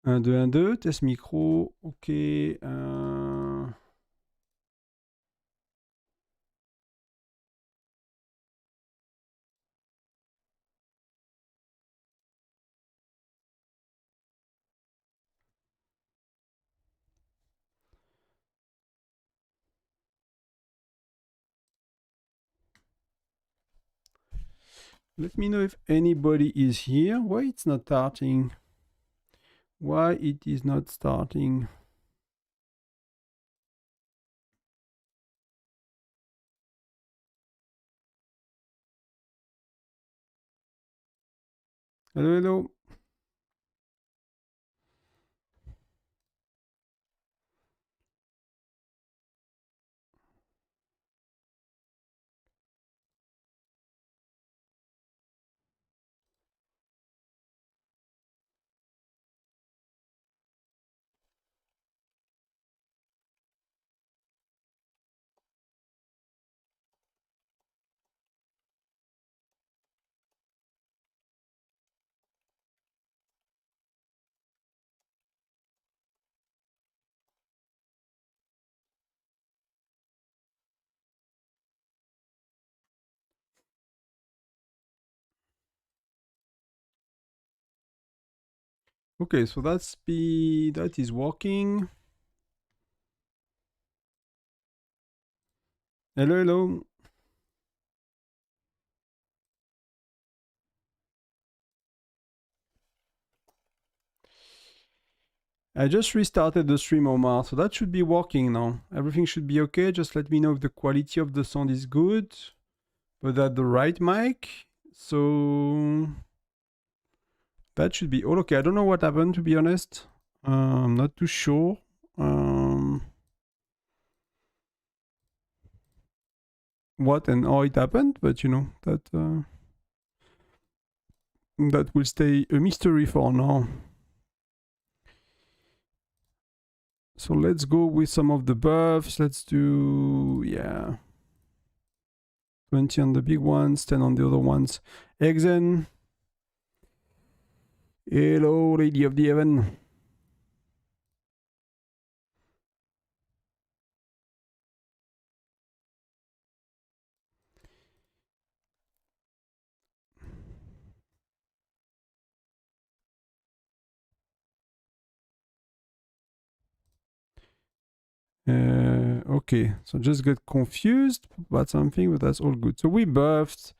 1, 2, 1, 2, test micro, ok. Let me know if anybody is here. Why it's not starting? Why it is not starting? Hello, hello. Okay, so that is working. Hello, hello. I just restarted the stream, Omar, so that should be working now. Everything should be okay. Just let me know if the quality of the sound is good, but that the right mic. So that should be all okay. I don't know what happened, to be honest. I'm not too sure. What and how it happened, but you know that will stay a mystery for now. So let's go with some of the buffs. Let's do, yeah, 20 on the big ones, 10 on the other ones. Exen. Hello, Lady of the Heaven. Okay, so just get confused about something, but that's all good. So we buffed.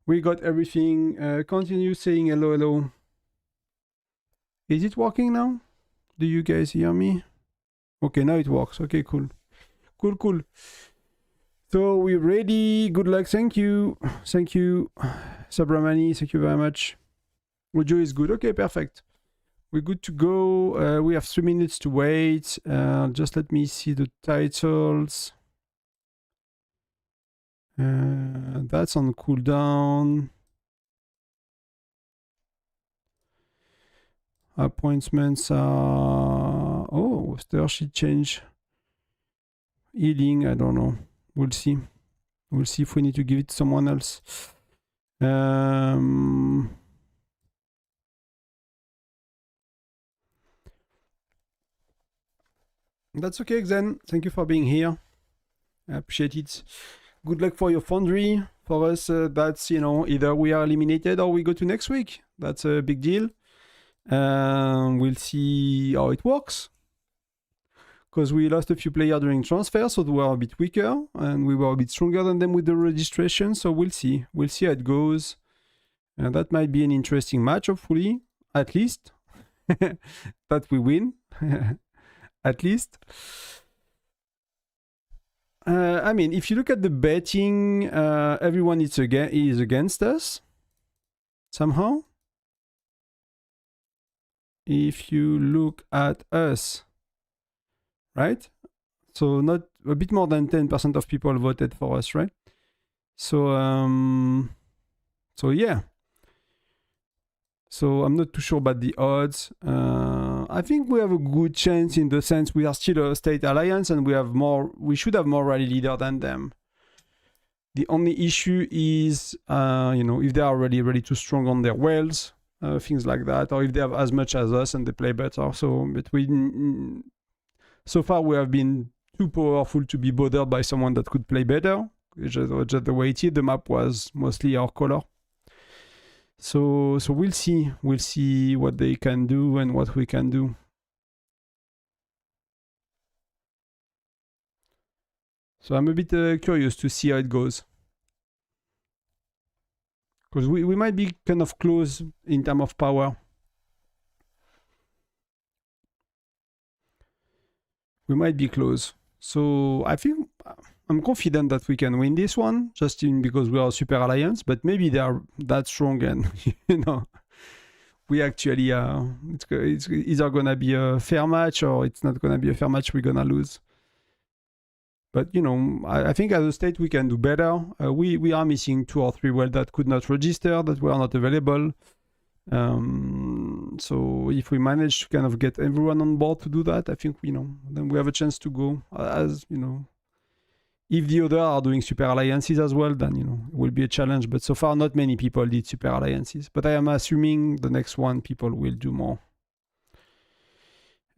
We got everything. Continue saying hello, hello. Is it working now? Do you guys hear me? Okay, now it works. Okay, cool. Cool, cool. So we're ready. Good luck. Thank you. Thank you. Sabramani, thank you very much. Audio is good. Okay, perfect. We're good to go. We have 3 minutes to wait. Just let me see the titles. That's on cooldown. Appointments are... Oh, Starship change. Healing, I don't know. We'll see. We'll see if we need to give it to someone else. That's okay, Xen. Thank you for being here. I appreciate it. Good luck for your Foundry. For us, that's, you know, either we are eliminated or we go to next week. That's a big deal. We'll see how it works. Because we lost a few players during transfer, so they were a bit weaker, and we were a bit stronger than them with the registration, so we'll see. We'll see how it goes. And that might be an interesting match, hopefully. At least. That we win. At least. I mean, if you look at the betting, everyone is against us. Somehow. If you look at us, right? So not a bit more than 10% of people voted for us, right? So yeah. So I'm not too sure about the odds. I think we have a good chance in the sense we are still a state alliance and we should have more rally leader than them. The only issue is, you know, if they are already too strong on their wells, things like that, or if they have as much as us and they play better. So, but so far we have been too powerful to be bothered by someone that could play better. Just the way it is, the map was mostly our color. So we'll see what they can do and what we can do. So I'm a bit curious to see how it goes. Because we might be kind of close in terms of power. We might be close. So I think I'm confident that we can win this one, just because we are a super alliance, but maybe they are that strong and, you know, we actually, it's either going to be a fair match or it's not going to be a fair match, we're going to lose. But, you know, I think as a state we can do better. We are missing 2 or 3 wells that could not register, that were not available. So if we manage to kind of get everyone on board to do that, I think, you know, then we have a chance to go. As, you know, if the other are doing super alliances as well, then, you know, it will be a challenge. But so far, not many people did super alliances. But I am assuming the next one, people will do more.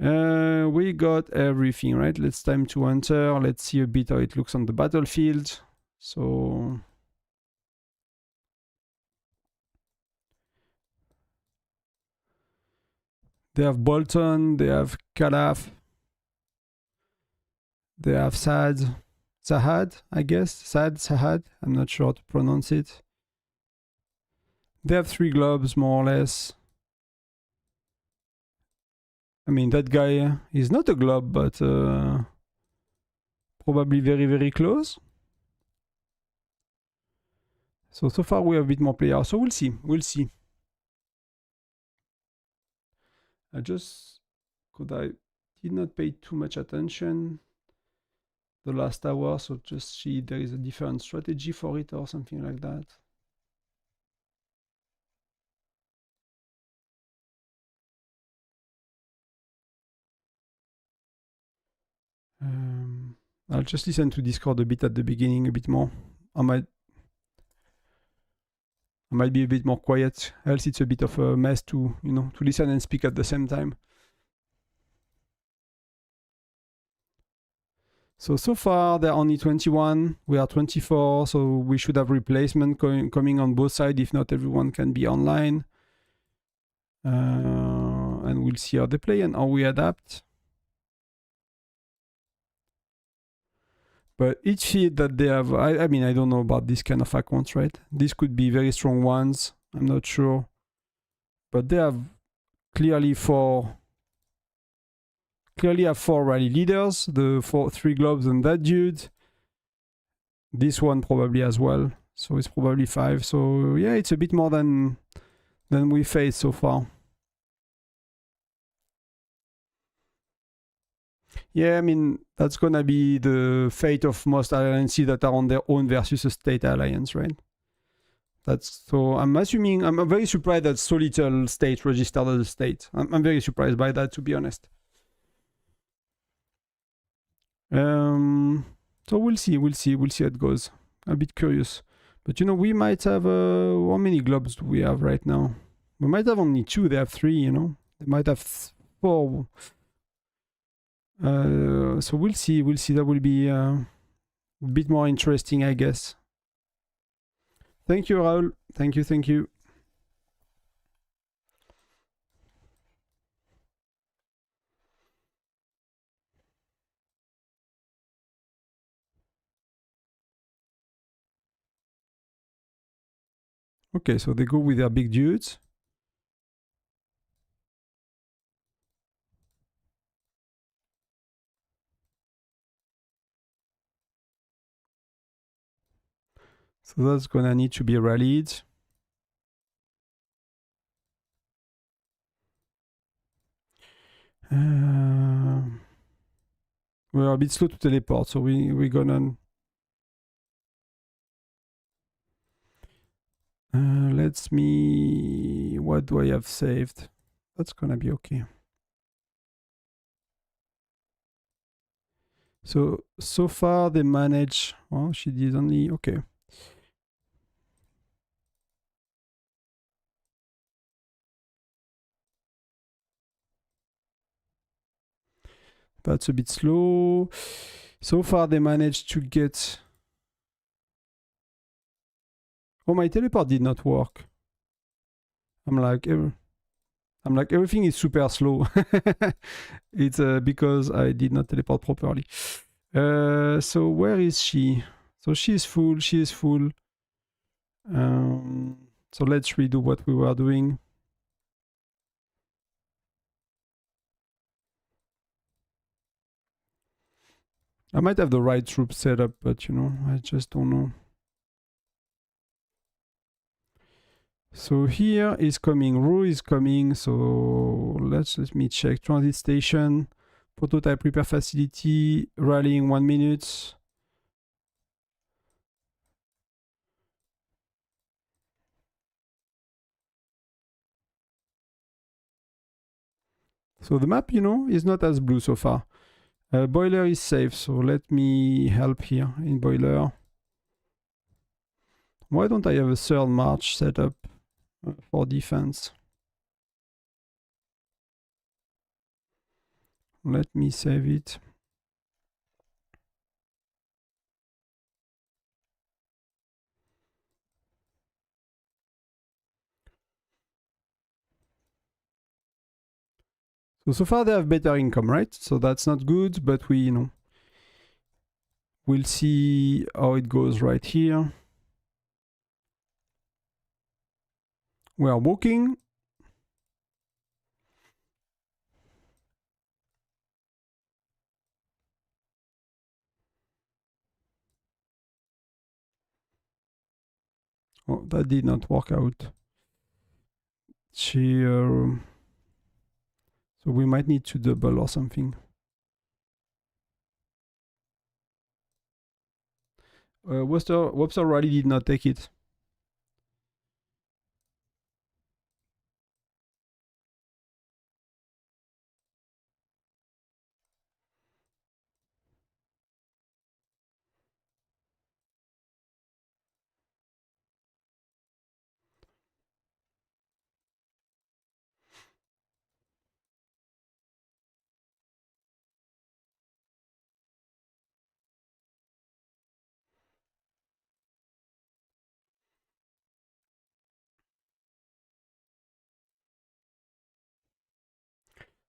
We got everything, right? Let's time to enter. Let's see a bit how it looks on the battlefield. So they have Bolton, they have Calaf, they have Sahad, I guess. Sahad, I'm not sure how to pronounce it. They have 3 globes, more or less. I mean, that guy is not a globe, but probably very, very close. So far we have a bit more players. So we'll see. I did not pay too much attention the last hour, so just see there is a different strategy for it or something like that. I'll just listen to Discord a bit at the beginning, a bit more. I might be a bit more quiet, else it's a bit of a mess to, you know, to listen and speak at the same time. So far they're only 21, we are 24, so we should have replacement coming on both sides, if not everyone can be online. And we'll see how they play and how we adapt. But each feed that they have, I mean, I don't know about this kind of accounts, right? This could be very strong ones, I'm not sure. But they have clearly have 4 rally leaders, the 3 globes and that dude. This one probably as well, so it's probably 5. So yeah, it's a bit more than we faced so far. Yeah, I mean, that's gonna be the fate of most alliances that are on their own versus a state alliance, right? So I'm assuming, I'm very surprised that so little states registered as a state. I'm very surprised by that, to be honest. So we'll see how it goes. I'm a bit curious. But you know, we might have, how many globes do we have right now? We might have only 2, they have 3, you know? They might have 4. So we'll see, that will be a bit more interesting, I guess. Thank you, Raul. Thank you. Okay, so they go with their big dudes. So that's gonna need to be rallied. We're a bit slow to teleport, so we're gonna... what do I have saved? That's gonna be okay. So far they manage... Oh, she did only... Okay. That's a bit slow. So far they managed to get... Oh, my teleport did not work. I'm like everything is super slow. It's because I did not teleport properly. So where is she? So she is full. She is full. So let's redo what we were doing. I might have the right troop set up, but you know, I just don't know. So here is coming, Ru is coming. So let me check. Transit station, prototype repair facility, rallying 1 minute. So the map, you know, is not as blue so far. Boiler is safe, so let me help here in boiler. Why don't I have a third march set up for defense? Let me save it. So far they have better income, right? So that's not good, but we, you know, we'll see how it goes right here. We are walking. Oh, that did not work out. So we might need to double or something. Webster Rally did not take it.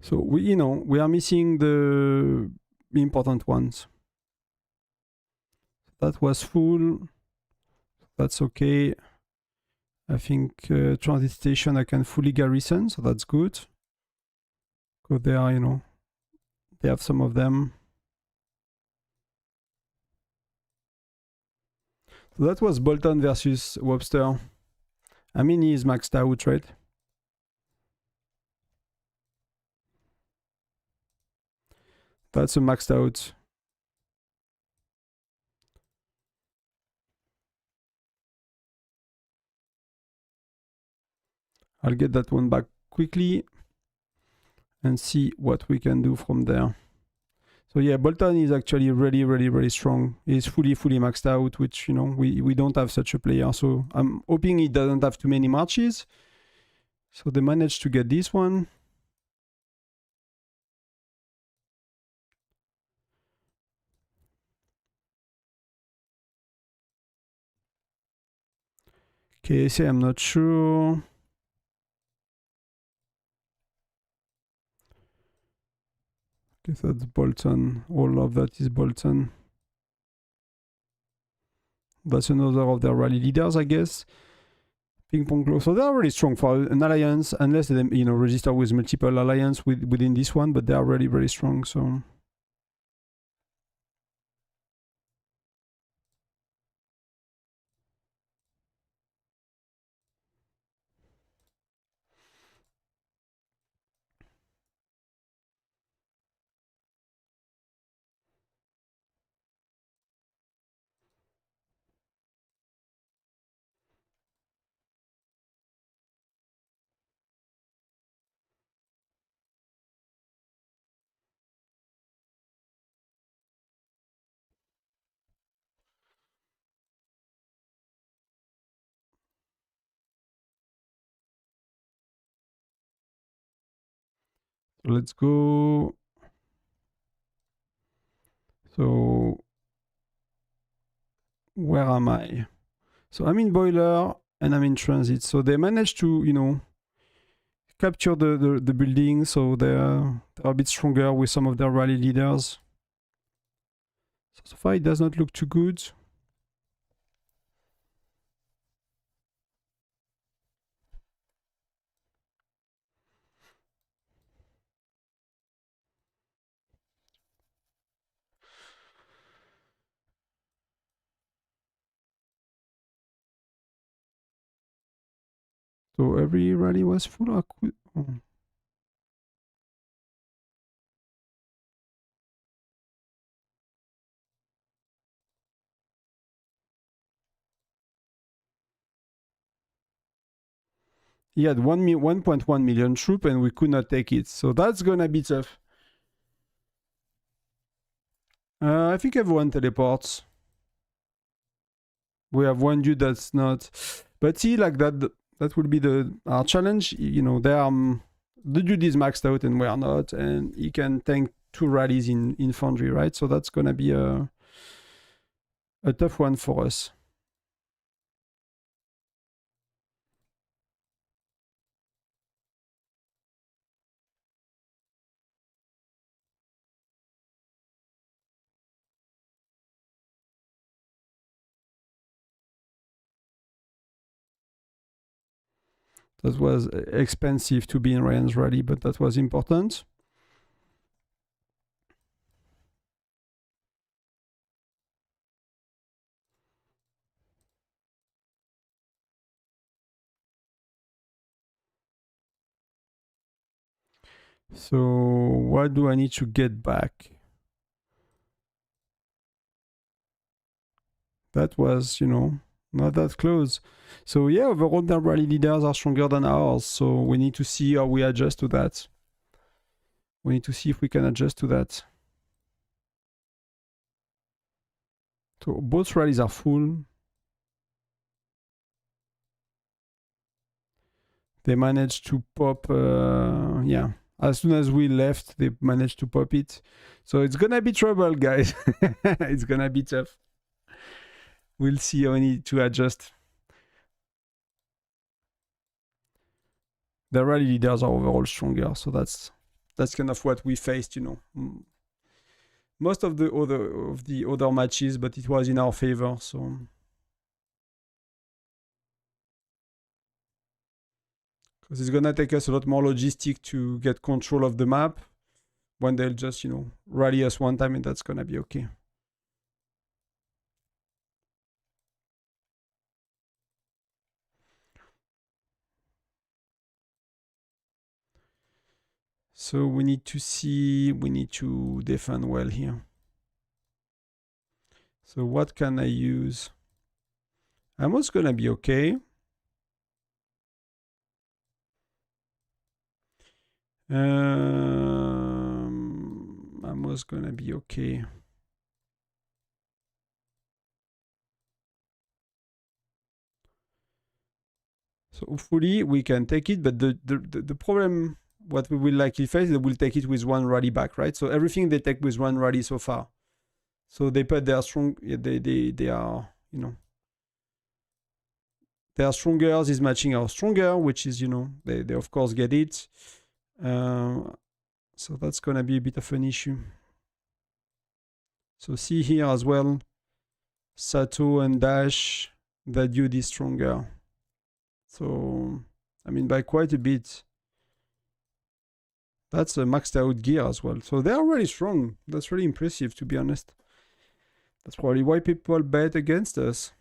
So we, you know, we are missing the important ones. That was full. That's okay. I think transit station I can fully garrison, so that's good. Because they are, you know, they have some of them. So that was Bolton versus Webster. I mean, he is maxed out, right? That's a maxed out. I'll get that one back quickly and see what we can do from there. So yeah, Bolton is actually really, really, really strong. He's fully maxed out, which, you know, we don't have such a player. So I'm hoping he doesn't have too many marches. So they managed to get this one. KSA, I'm not sure. Okay, so that's Bolton. All of that is Bolton. That's another of their rally leaders, I guess. Ping pong close. So they are really strong for an alliance, unless they, you know, register with multiple alliance within this one, but they are really, really strong. So let's go. So where am I? So I'm in boiler and I'm in transit. So they managed to, you know, capture the building. So they're a bit stronger with some of their rally leaders. So far it does not look too good. So every rally was full. I could, oh. He had 1.1 million troops and we could not take it. So that's gonna be tough. I think everyone teleports. We have one dude that's not. But see, like that will be our challenge. You know, the dude is maxed out and we are not, and he can tank 2 rallies in Foundry, right? So that's gonna be a tough one for us. That was expensive to be in Ryan's rally, but that was important. So what do I need to get back? That was, you know, not that close. So yeah, overall their rally leaders are stronger than ours. So we need to see how we adjust to that. We need to see if we can adjust to that. So both rallies are full. They managed to pop, yeah. As soon as we left, they managed to pop it. So it's gonna be trouble, guys. It's gonna be tough. We'll see how we need to adjust. The rally leaders are overall stronger, so that's kind of what we faced, you know. Most of the other matches, but it was in our favor, so because it's gonna take us a lot more logistic to get control of the map when they'll just, you know, rally us one time and that's gonna be okay. So we need to defend well here. So what can I use? Ammo's gonna be okay. Ammo's gonna be okay. So hopefully we can take it, but the problem, what we will likely face, they will take it with 1 rally back, right? So everything they take with 1 rally so far. So they put their strong, they are, you know, their stronger is matching our stronger, which is, you know, they of course get it. So that's gonna be a bit of an issue. So see here as well, Sato and Dash, that dude is stronger. So, I mean, by quite a bit. That's a maxed out gear as well. So they are really strong. That's really impressive, to be honest. That's probably why people bet against us.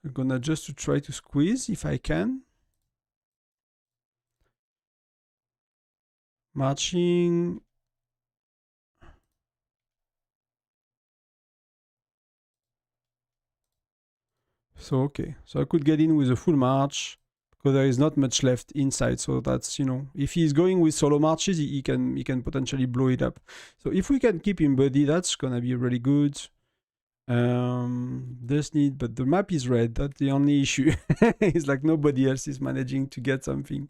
I'm gonna just to try to squeeze if I can. Marching. So, okay. So I could get in with a full march because there is not much left inside. So that's, if he's going with solo marches, he can potentially blow it up. So if we can keep him buddy, that's gonna be really good. Does need, but the map is red. That's the only issue. It's like nobody else is managing to get something.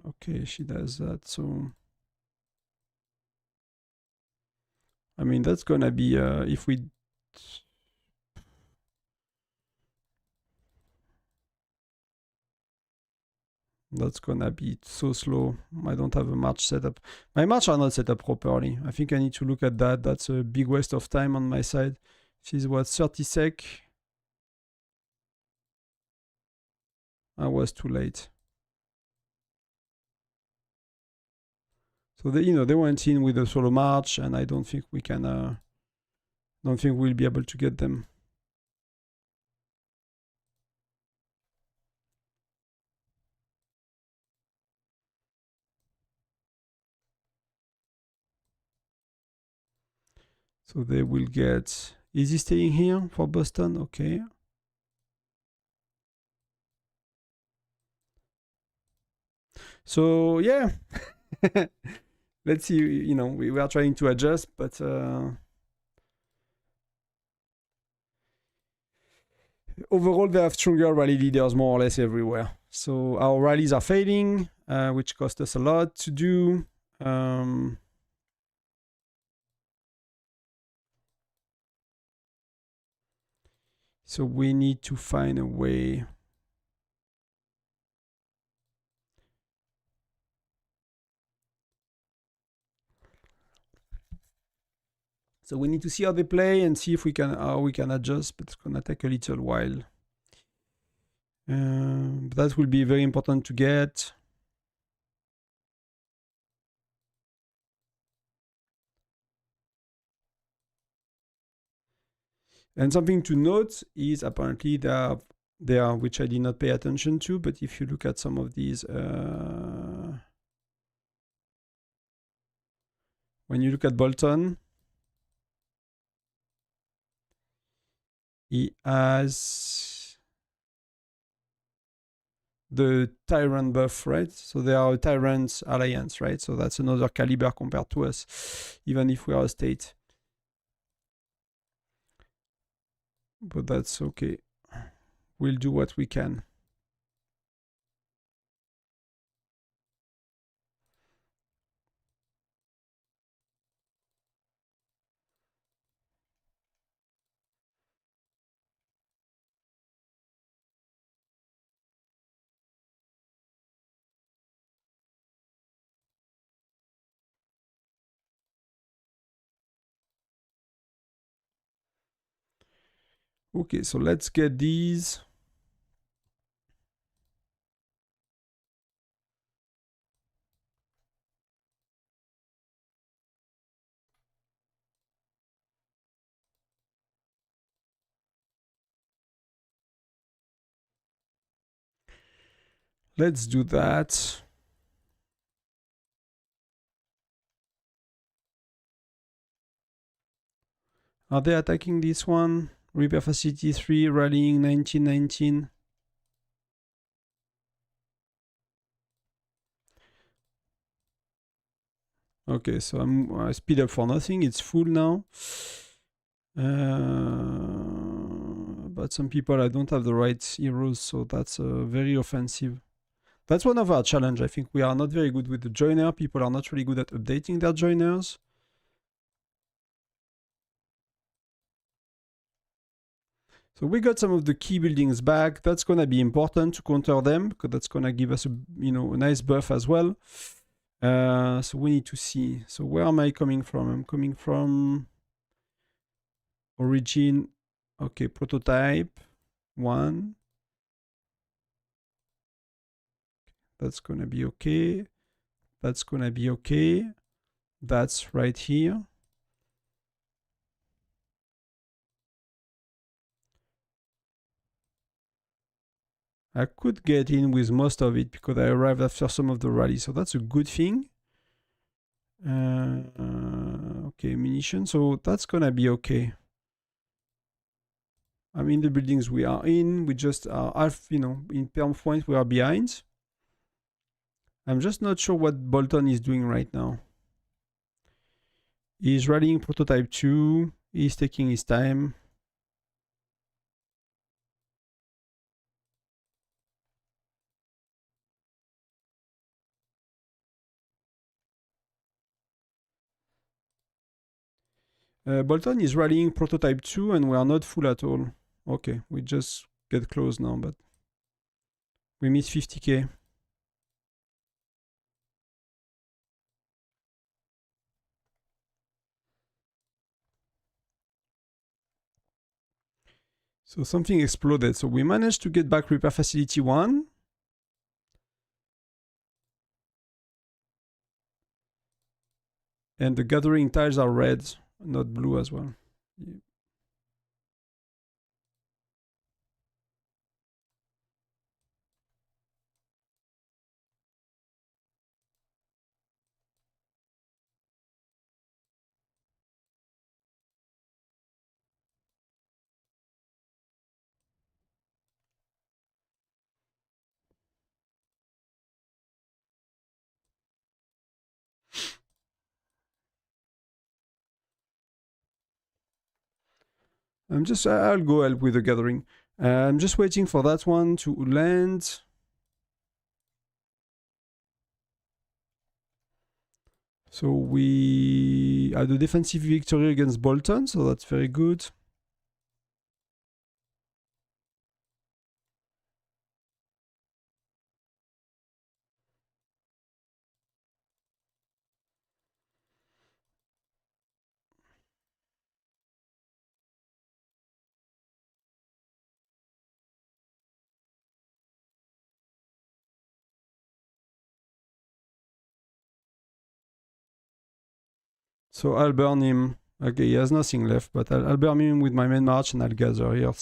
Okay, she does that. So, I mean, that's gonna be if we. That's gonna be so slow. I don't have a march set up. My march are not set up properly. I think I need to look at that. That's a big waste of time on my side. She's what, 30 sec? I was too late. So they went in with a solo march, and I don't think we can. Don't think we'll be able to get them. So they will get. Is he staying here for Boston? Okay. So yeah, let's see. We are trying to adjust, but overall they have stronger rally leaders more or less everywhere. So our rallies are failing, which cost us a lot to do. So we need to find a way. So we need to see how they play and see if we can adjust, but it's gonna take a little while. But that will be very important to get. And something to note is apparently there are, which I did not pay attention to, but if you look at some of these, when you look at Bolton, he has the Tyrant buff, right? So they are a Tyrant alliance, right? So that's another caliber compared to us, even if we are a state. But that's okay. We'll do what we can. Okay, so let's get these. Let's do that. Are they attacking this one? Repair Facility 3, rallying 1919. Okay, so I speed up for nothing. It's full now. But some people, I don't have the right heroes, so that's very offensive. That's one of our challenge. I think we are not very good with the joiner. People are not really good at updating their joiners. So we got some of the key buildings back. That's going to be important to counter them because that's going to give us a nice buff as well. So we need to see. So where am I coming from? I'm coming from origin. Okay, prototype 1. That's going to be okay. That's going to be okay. That's right here. I could get in with most of it because I arrived after some of the rally, so that's a good thing. Okay, munition, so that's gonna be okay. I mean, the buildings we are in, we just are half, in perm point we are behind. I'm just not sure what Bolton is doing right now. He's rallying prototype 2, he's taking his time. Bolton is rallying prototype 2 and we are not full at all. Okay, we just get close now, but we miss 50k. So something exploded. So we managed to get back repair facility 1. And the gathering tiles are red, not blue as well. Yeah. I'll go help with the gathering. I'm just waiting for that one to land. So we had a defensive victory against Bolton, so that's very good. So I'll burn him. Okay, he has nothing left, but I'll burn him with my main march and I'll gather here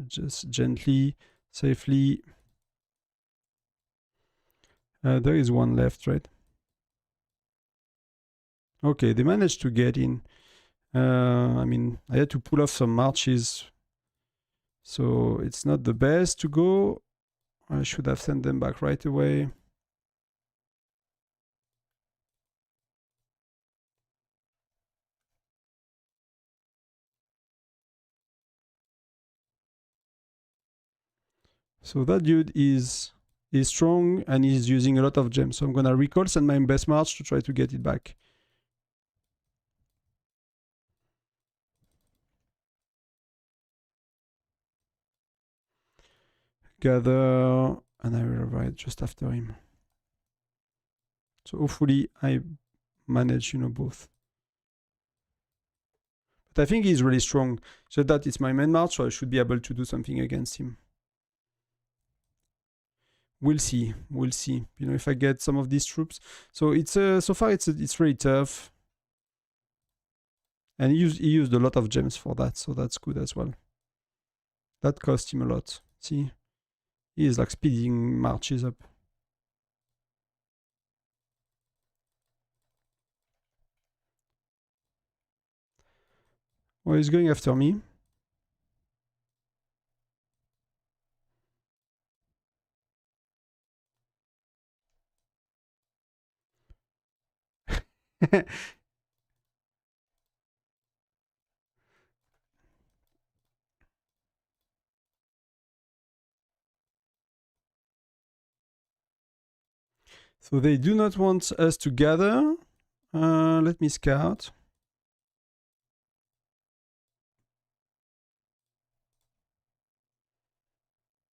just gently, safely. There is one left, right? Okay, they managed to get in. I mean, I had to pull off some marches, so it's not the best to go. I should have sent them back right away. So that dude is strong and he's using a lot of gems. So I'm gonna recall, send my best march to try to get it back. Gather, and I will ride just after him. So hopefully I manage, both. But I think he's really strong. So that it's my main march, so I should be able to do something against him. We'll see. We'll see. If I get some of these troops. So it's so far it's really tough. And he used a lot of gems for that, so that's good as well. That cost him a lot. See? He is like speeding marches up. Well, he's going after me. So they do not want us to gather. Let me scout.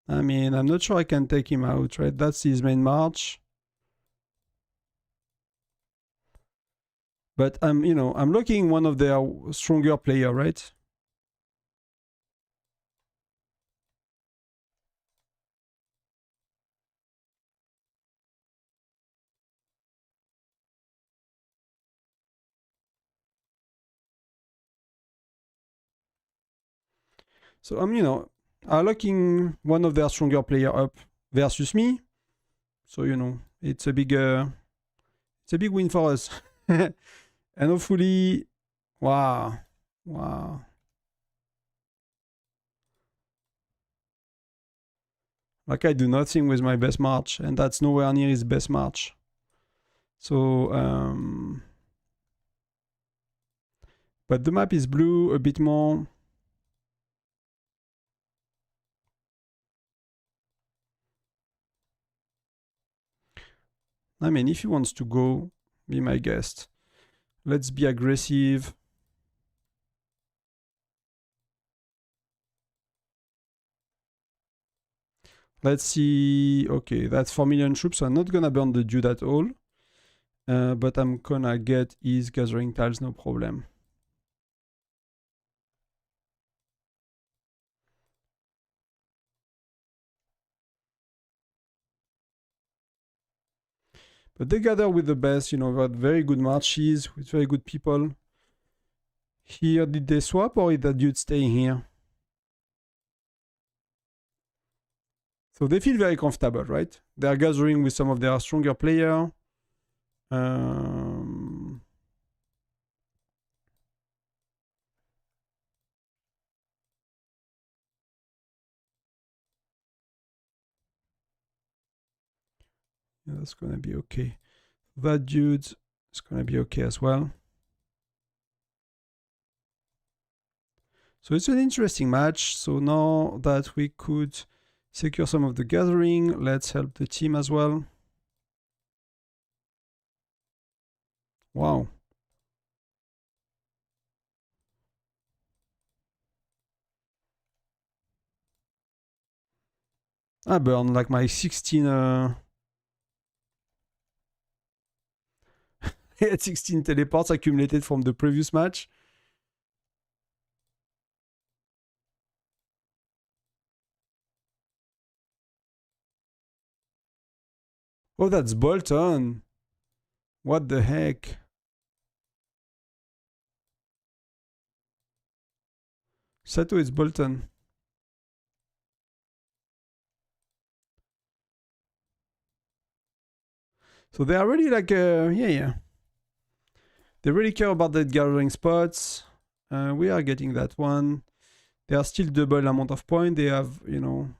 I mean, I'm not sure I can take him out, right? That's his main march. But I'm looking one of their stronger player, right? So you know, are locking one of their stronger player up versus me. So you know, it's a big win for us. And hopefully, wow. Like I do nothing with my best march, and that's nowhere near his best march. So, but the map is blue a bit more. I mean, if he wants to go, be my guest. Let's be aggressive. Let's see. Okay, that's 4 million troops, so I'm not gonna burn the dude at all. But I'm gonna get his gathering tiles, no problem. But they gather with the best, you know, got very good marches with very good people. Here, did they swap or is that dude staying here? So they feel very comfortable, right? They are gathering with some of their stronger players. Yeah, that's gonna be okay. That dude is gonna be okay as well. So it's an interesting match. So now that we could secure some of the gathering, let's help the team as well. Wow. I burned like my 16 I had 16 teleports accumulated from the previous match. Oh, that's Bolton. What the heck? Sato is Bolton. So they are really like, yeah. They really care about that gathering spots. We are getting that one. They are still double amount of points. They have, you know,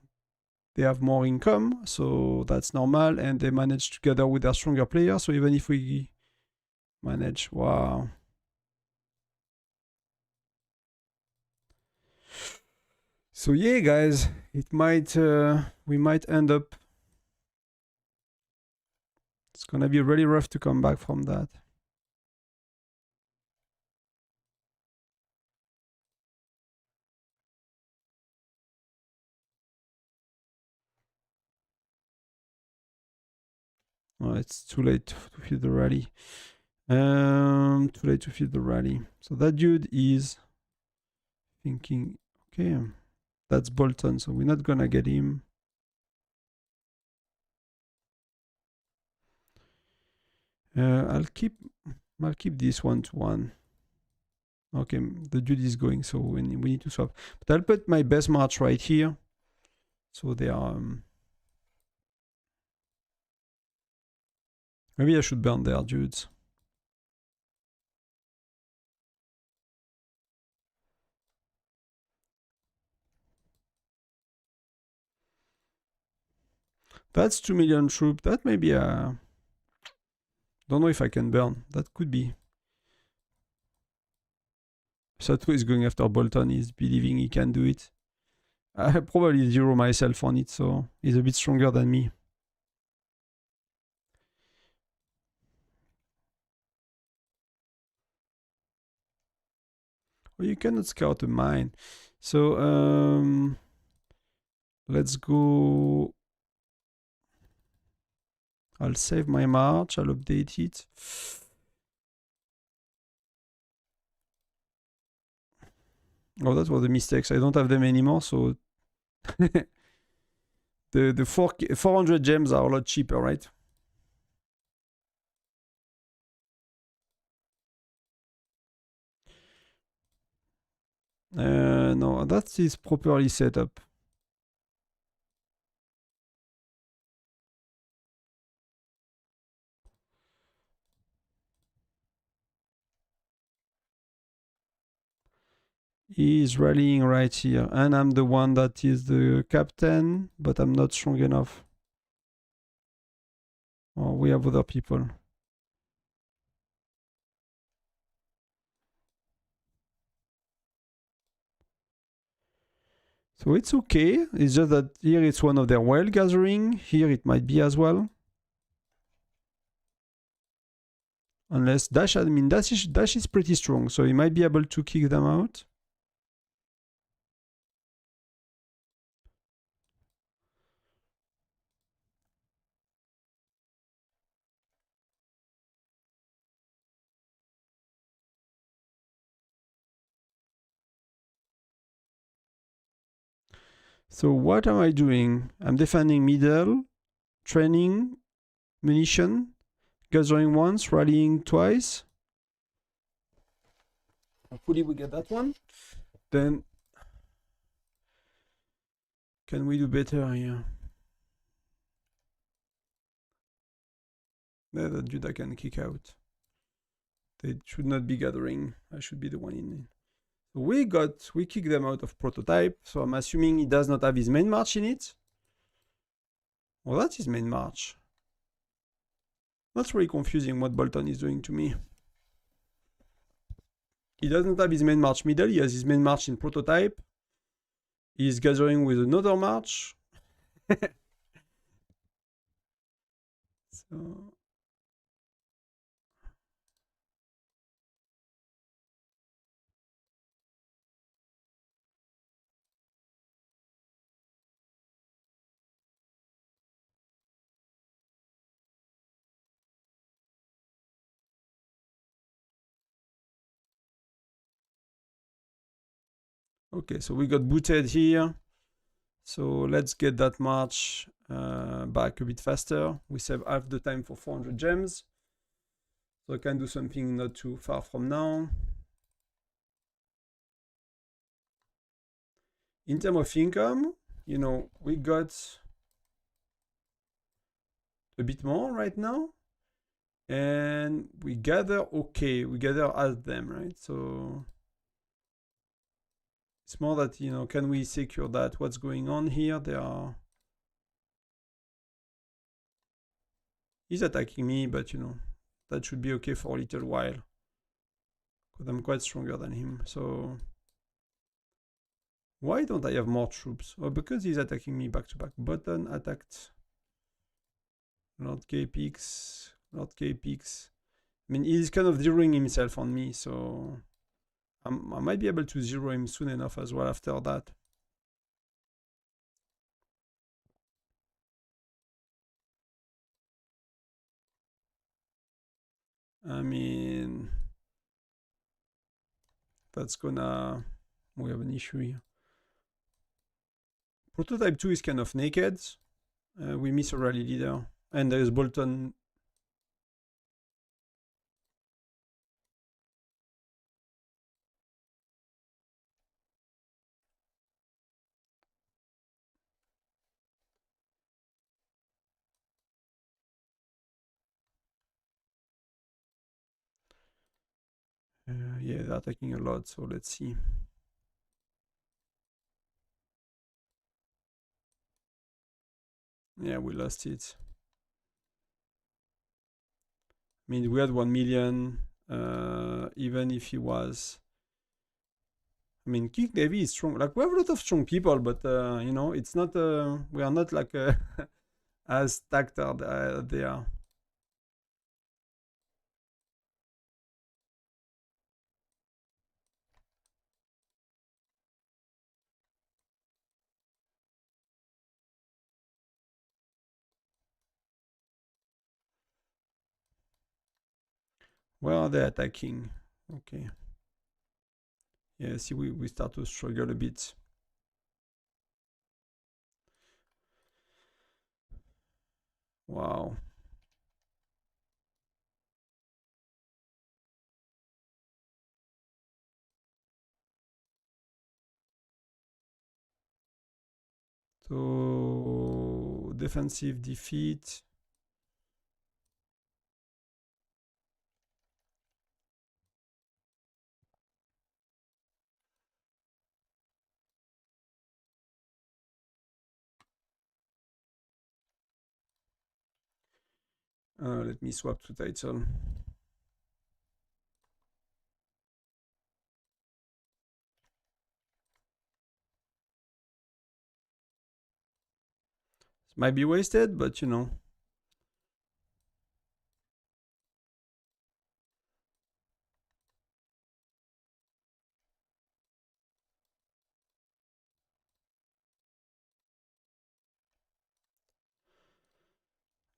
they have more income, so that's normal. And they manage to gather with their stronger players. So even if we manage, wow. So yeah, guys, it might we might end up. It's gonna be really rough to come back from that. Oh, it's too late to feed the rally. Too late to feed the rally. So that dude is thinking, okay, that's Bolton, so we're not gonna get him. I'll keep this 1-1. Okay, the dude is going, so we need to swap. But I'll put my best march right here. So they are. Maybe I should burn their dudes. That's 2 million troops. That may be a. Don't know if I can burn. That could be. Sato is going after Bolton. He's believing he can do it. I probably zero myself on it, so he's a bit stronger than me. Well, you cannot scout a mine. So let's go. I'll save my march. I'll update it. Oh, that was a mistake. I don't have them anymore, so the 400 gems are a lot cheaper, right? No, that is properly set up. He's rallying right here, and I'm the one that is the captain, but I'm not strong enough. Oh, we have other people. So it's okay. It's just that here it's one of their wild gathering. Here it might be as well. Unless Dash, I mean, Dash is pretty strong, so he might be able to kick them out. So what am I doing? I'm defending middle, training, munition, gathering once, rallying twice. Hopefully we get that one. Then can we do better here? Yeah, that dude I can kick out. They should not be gathering. I should be the one in. We kicked them out of prototype, so I'm assuming he does not have his main march in it. Well, that's his main march. That's really confusing what Bolton is doing to me. He doesn't have his main march middle, he has his main march in prototype. He's gathering with another march. So okay, so we got booted here. So let's get that march back a bit faster. We save half the time for 400 gems. So I can do something not too far from now. In terms of income, you know, we got a bit more right now. And we gather, okay, we gather as them, right? So it's more that, you know, can we secure that? What's going on here? He's attacking me, but, you know, that should be okay for a little while. Because I'm quite stronger than him, so... Why don't I have more troops? Oh, because he's attacking me back to back. Button attacked. Lord K-Pix. Lord K-Pix. I mean, he's kind of zeroing himself on me, so... I might be able to zero him soon enough as well after that. I mean... That's gonna... We have an issue here. Prototype 2 is kind of naked. We miss a rally leader. And there is Bolton. Yeah, they're attacking a lot, so let's see. Yeah, we lost it. I mean, we had 1 million, even if he was... I mean, King Navy is strong. Like, we have a lot of strong people, but, you know, it's not... we are not, like, as stacked as they are. Where are they attacking? Okay. Yeah, see, we start to struggle a bit. Wow. So defensive defeat. Let me swap to title. It might be wasted, but you know.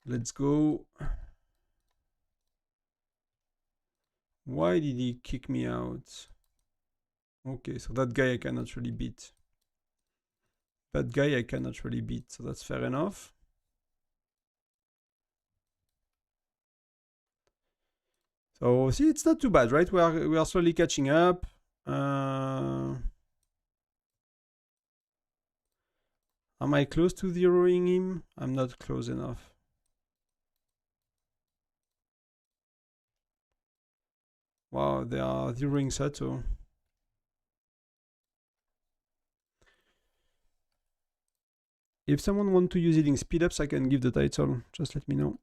Let's go. Why did he kick me out? Okay, so that guy I cannot really beat. That guy I cannot really beat, so that's fair enough. So see, it's not too bad, right? We are slowly catching up. Am I close to zeroing him? I'm not close enough. Wow, they are zeroing Sato. If someone wants to use healing speedups, I can give the title. Just let me know.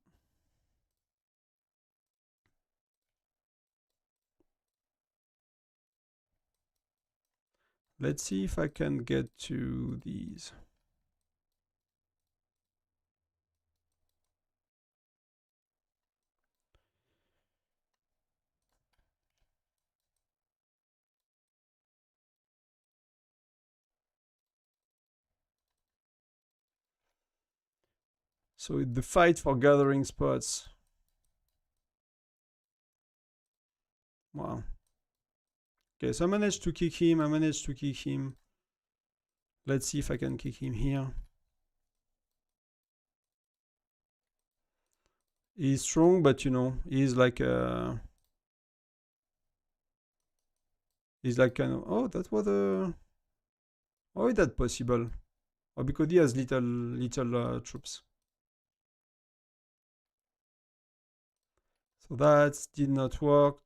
Let's see if I can get to these. So the fight for gathering spots. Wow. Okay, so I managed to kick him. Let's see if I can kick him here. He's strong, but you know, he's like he's like kind of, oh, that was a, how is that possible? Oh, because he has little troops. So that did not work.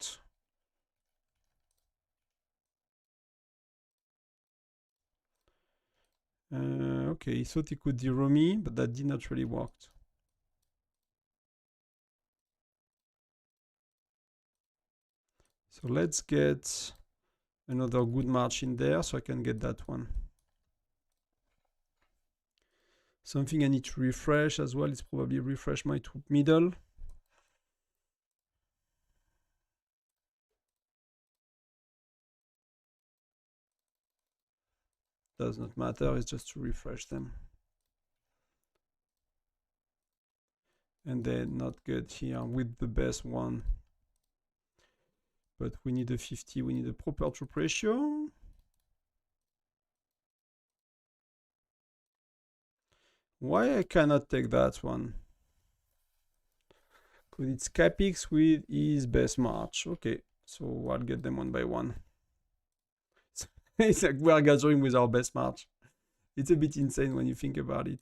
Okay, he thought he could zero me, but that did not really work. So let's get another good march in there so I can get that one. Something I need to refresh as well is probably refresh my troop middle. Does not matter, it's just to refresh them. And then not get here with the best one. But we need a 50, we need a proper troop ratio. Why I cannot take that one? Because it's Capix with his best march. Okay, so I'll get them one by one. It's like we're gathering with our best march. It's a bit insane when you think about it.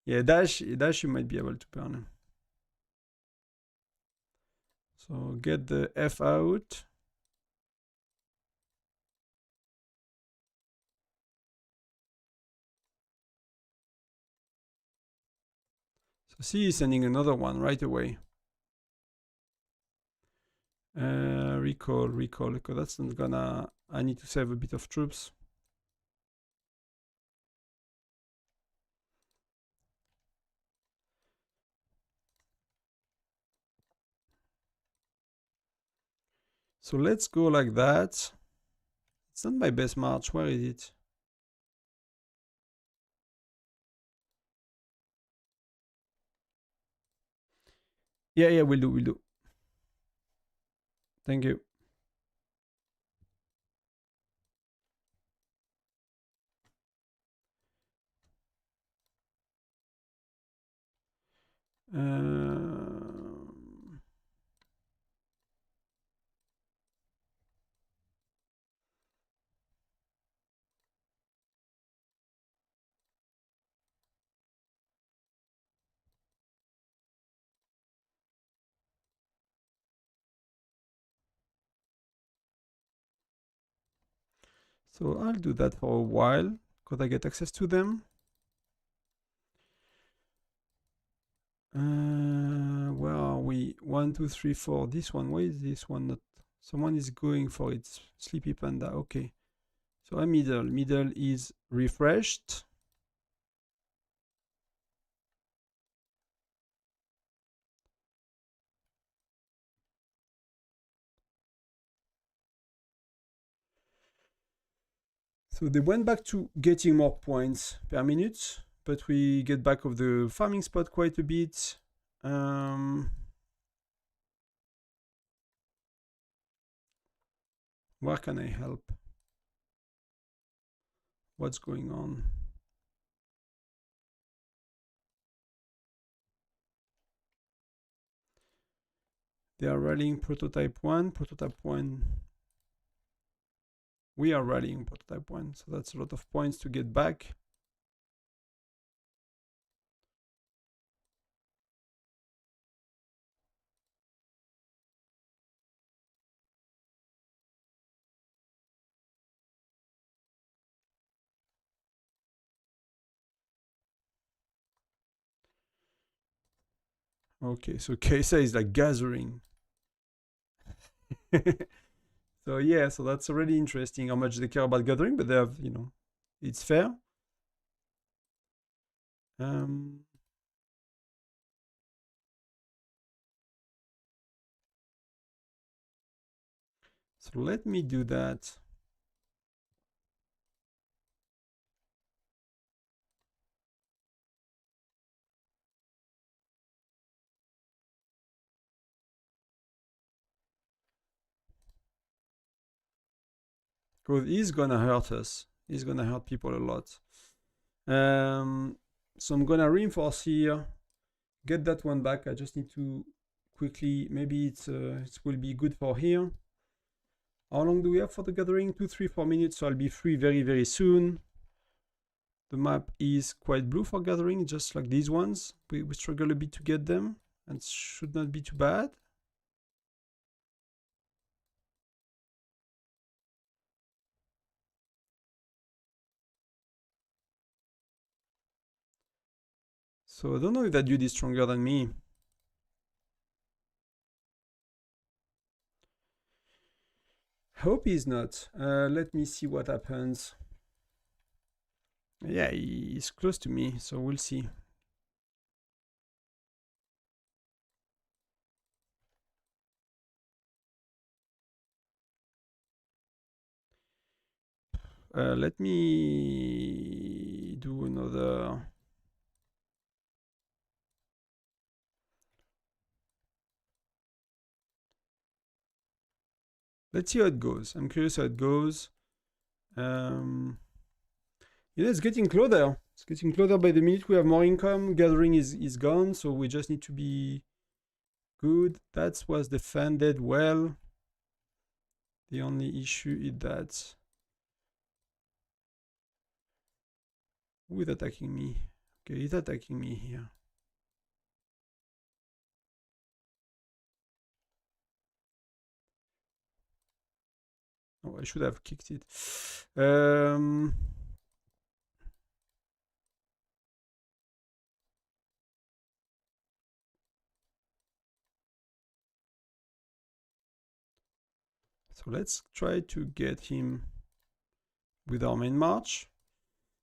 Yeah, dash you might be able to burn him. So get the F out. So see, he's sending another one right away. Recall, because that's not gonna, I need to save a bit of troops. So let's go like that. It's not my best march, where is it? Yeah, we'll do. Thank you. So I'll do that for a while. Could I get access to them? Where are we? 1, 2, 3, 4. This one. Why is this one not? Someone is going for it. Sleepy Panda. Okay. So a middle. Middle is refreshed. So they went back to getting more points per minute, but we get back of the farming spot quite a bit. Where can I help? What's going on? They are rallying prototype 1. Prototype 1. We are rallying prototype 1. So that's a lot of points to get back. Okay, so Kesa is like gathering. So yeah, so that's already interesting how much they care about gathering, but they have, you know, it's fair. So let me do that. Because he's gonna hurt us. He's gonna hurt people a lot. So I'm gonna reinforce here, get that one back. I just need to quickly, maybe it will be good for here. How long do we have for the gathering? 2, 3, 4 minutes, so I'll be free very, very soon. The map is quite blue for gathering, just like these ones. We struggle a bit to get them, and should not be too bad. So I don't know if that dude is stronger than me. Hope he's not. Let me see what happens. Yeah, he's close to me, so we'll see. Let me do another. Let's see how it goes. I'm curious how it goes. You know, it's getting closer. It's getting closer by the minute. We have more income. Gathering is gone, so we just need to be good. That was defended well. The only issue is that who is attacking me? Okay, he's attacking me here. Oh, I should have kicked it. So let's try to get him with our main march.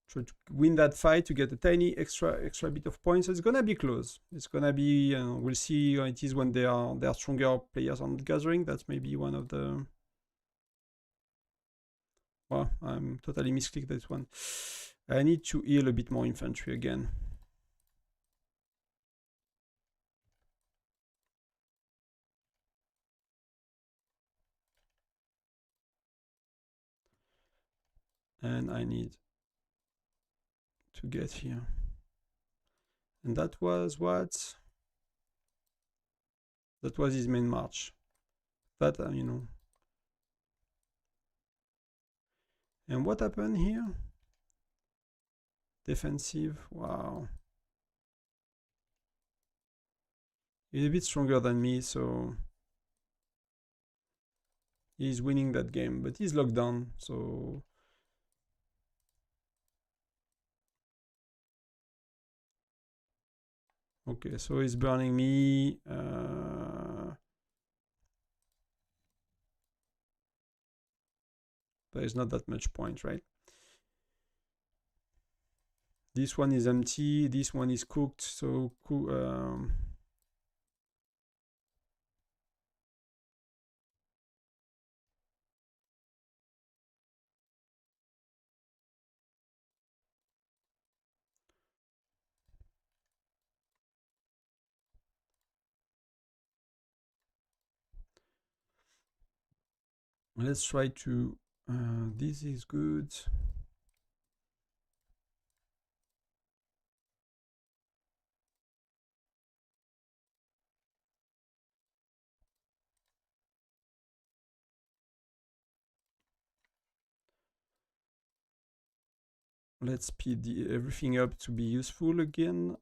Try to win that fight to get a tiny extra bit of points. It's gonna be close. It's gonna be. We'll see how it is when they are stronger players on gathering. That's maybe one of the. Well, I'm totally misclicked this one. I need to heal a bit more infantry again. And I need to get here. And that was what? That was his main march. That, you know. And what happened here? Defensive. Wow. He's a bit stronger than me, so he's winning that game, but he's locked down, so Okay, so it's burning me. There is not that much point, right? This one is empty. This one is cooked. So let's try to. This is good. Let's speed everything up to be useful again.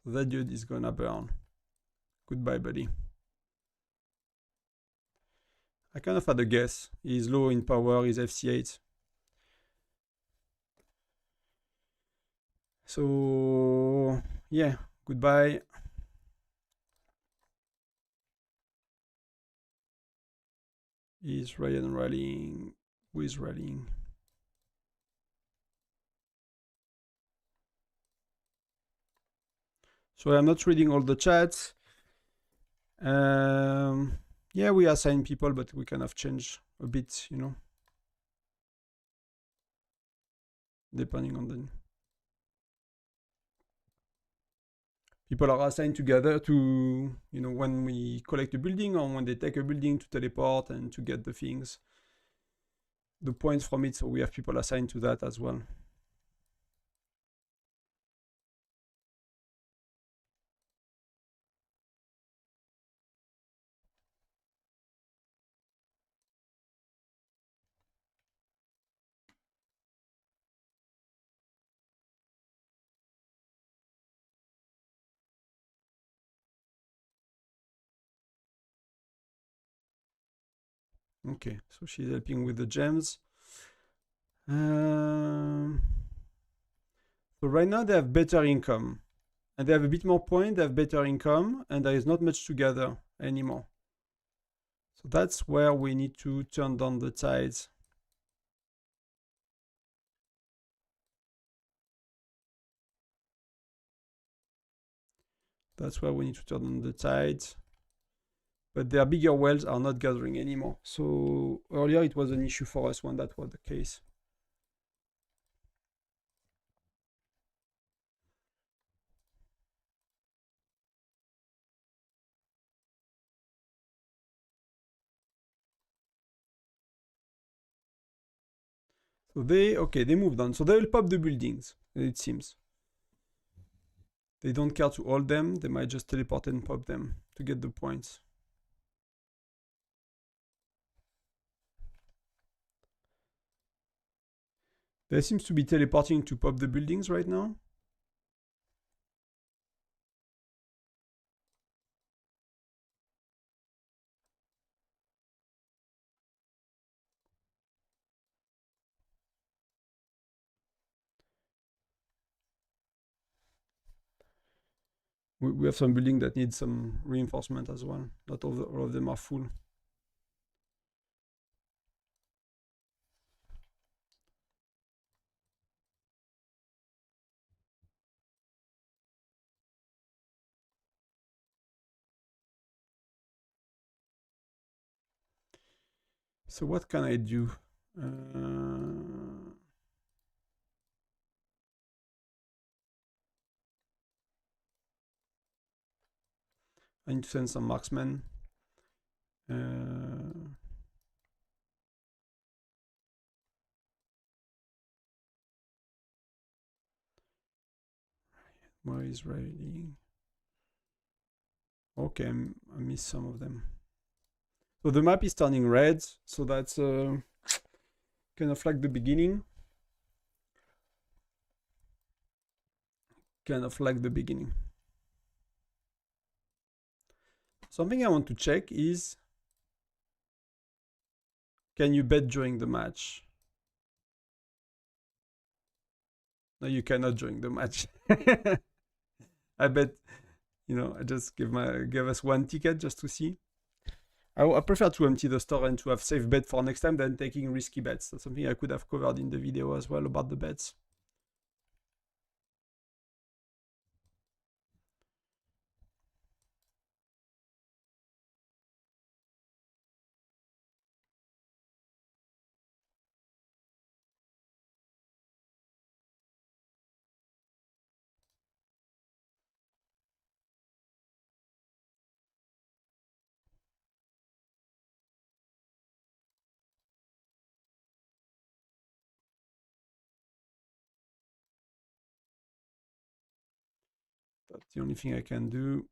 So that dude is gonna burn. Goodbye, buddy. I kind of had a guess. He's low in power, he's FC8. So, yeah, goodbye. Is Ryan rallying? Who is rallying? So I'm not reading all the chats. Yeah, we assign people, but we kind of change a bit, you know, depending on the people are assigned together to, you know, when we collect a building or when they take a building to teleport and to get the things, the points from it. So we have people assigned to that as well. Okay, so she's helping with the gems. So right now they have better income. And they have a bit more point, they have better income, and there is not much to gather anymore. So that's where we need to turn down the tides. That's where we need to turn on the tides. But their bigger wells are not gathering anymore. So earlier it was an issue for us when that was the case. So they moved on. So they will pop the buildings, it seems. They don't care to hold them. They might just teleport and pop them to get the points. They seems to be teleporting to pop the buildings right now. We have some building that need some reinforcement as well. Not all of them are full. So what can I do? I need to send some marksmen. Where is riding? Okay, I missed some of them. So the map is turning red, so that's kind of like the beginning. Kind of like the beginning. Something I want to check is, Can you bet during the match? No, you cannot during the match. I bet, I just give us one ticket just to see. I prefer to empty the store and to have safe bet for next time than taking risky bets. That's something I could have covered in the video as well about the bets. That's the only thing I can do.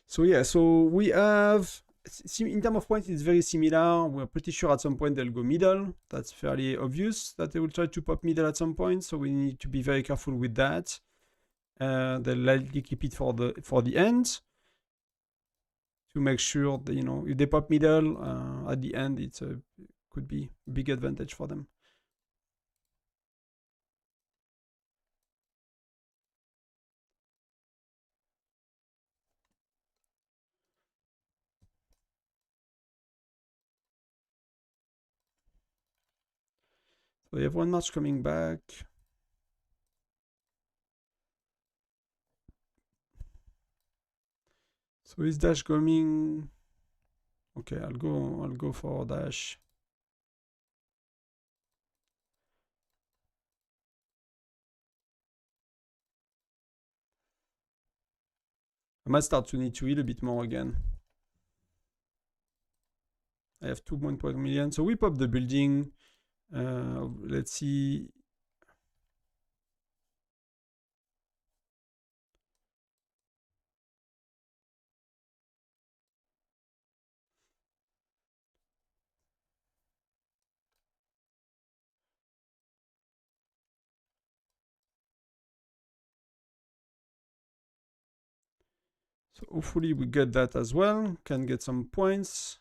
So yeah, so we have, in terms of points, it's very similar. We're pretty sure at some point they'll go middle. That's fairly obvious that they will try to pop middle at some point. So we need to be very careful with that. They'll likely keep it for the end to make sure that, if they pop middle at the end, it could be a big advantage for them. So we have one march coming back. So is dash coming? Okay, I'll go for dash. I might start to need to eat a bit more again. I have 2.1 million. So we pop the building. Let's see. So hopefully we get that as well. Can get some points.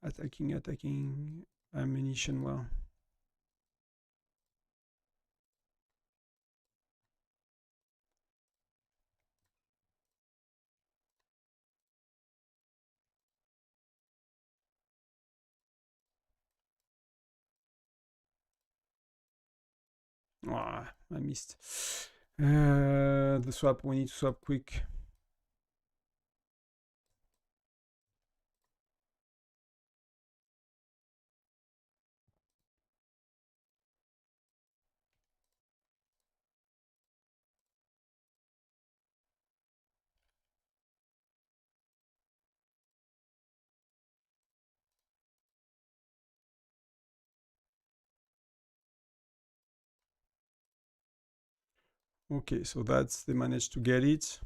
Attacking ammunition well. Ah, I missed. The swap, we need to swap quick. Okay, so that's, they managed to get it.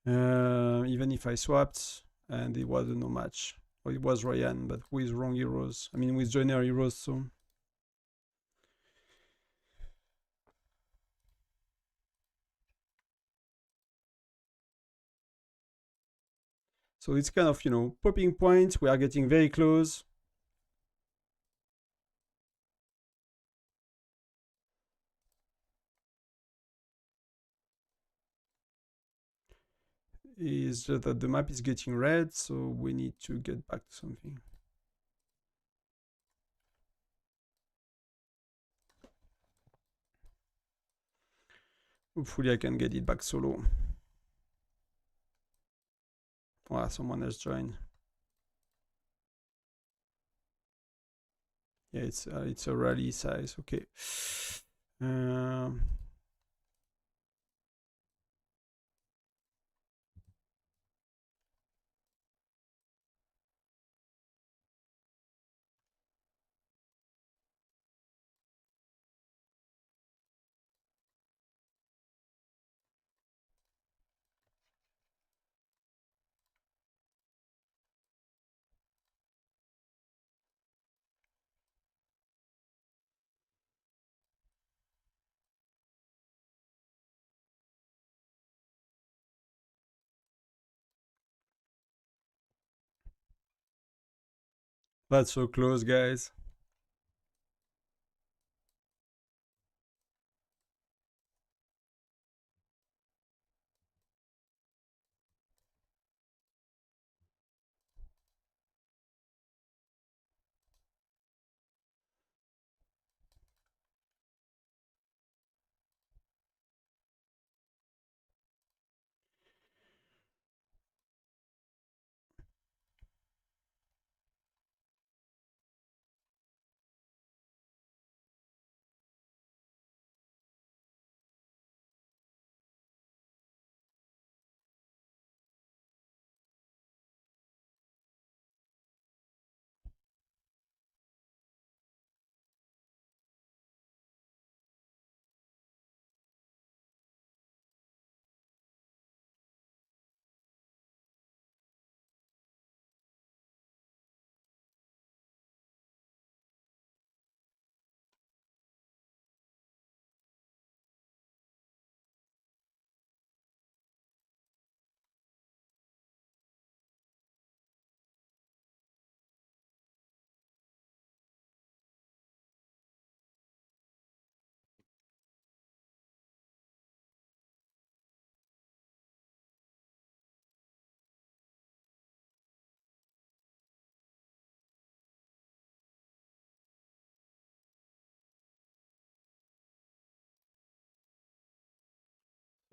Even if I swapped and it was a no match. Well, it was Ryan, but with wrong heroes. I mean, with joiner heroes, so. So it's kind of, you know, popping points. We are getting very close. Is just that the map is getting red, so we need to get back to something. Hopefully I can get it back solo. Wow, someone has joined. Yeah, it's a rally size. Okay. That's so close, guys.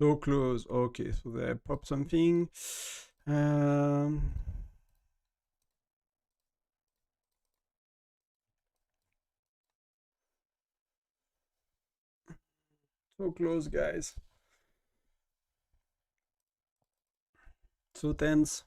So close. Okay, so they pop something. So close, guys. So tense.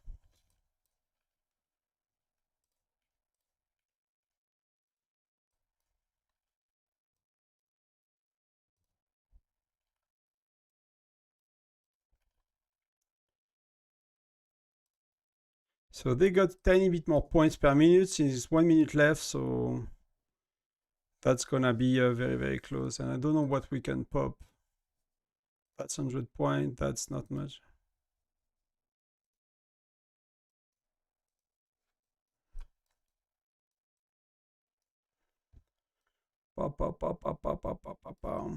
So they got a tiny bit more points per minute since it's 1 minute left, so that's gonna be very, very close. And I don't know what we can pop. That's 100 points, that's not much. Pop, pop, pop, pop, pop, pop, pop, pop, pop.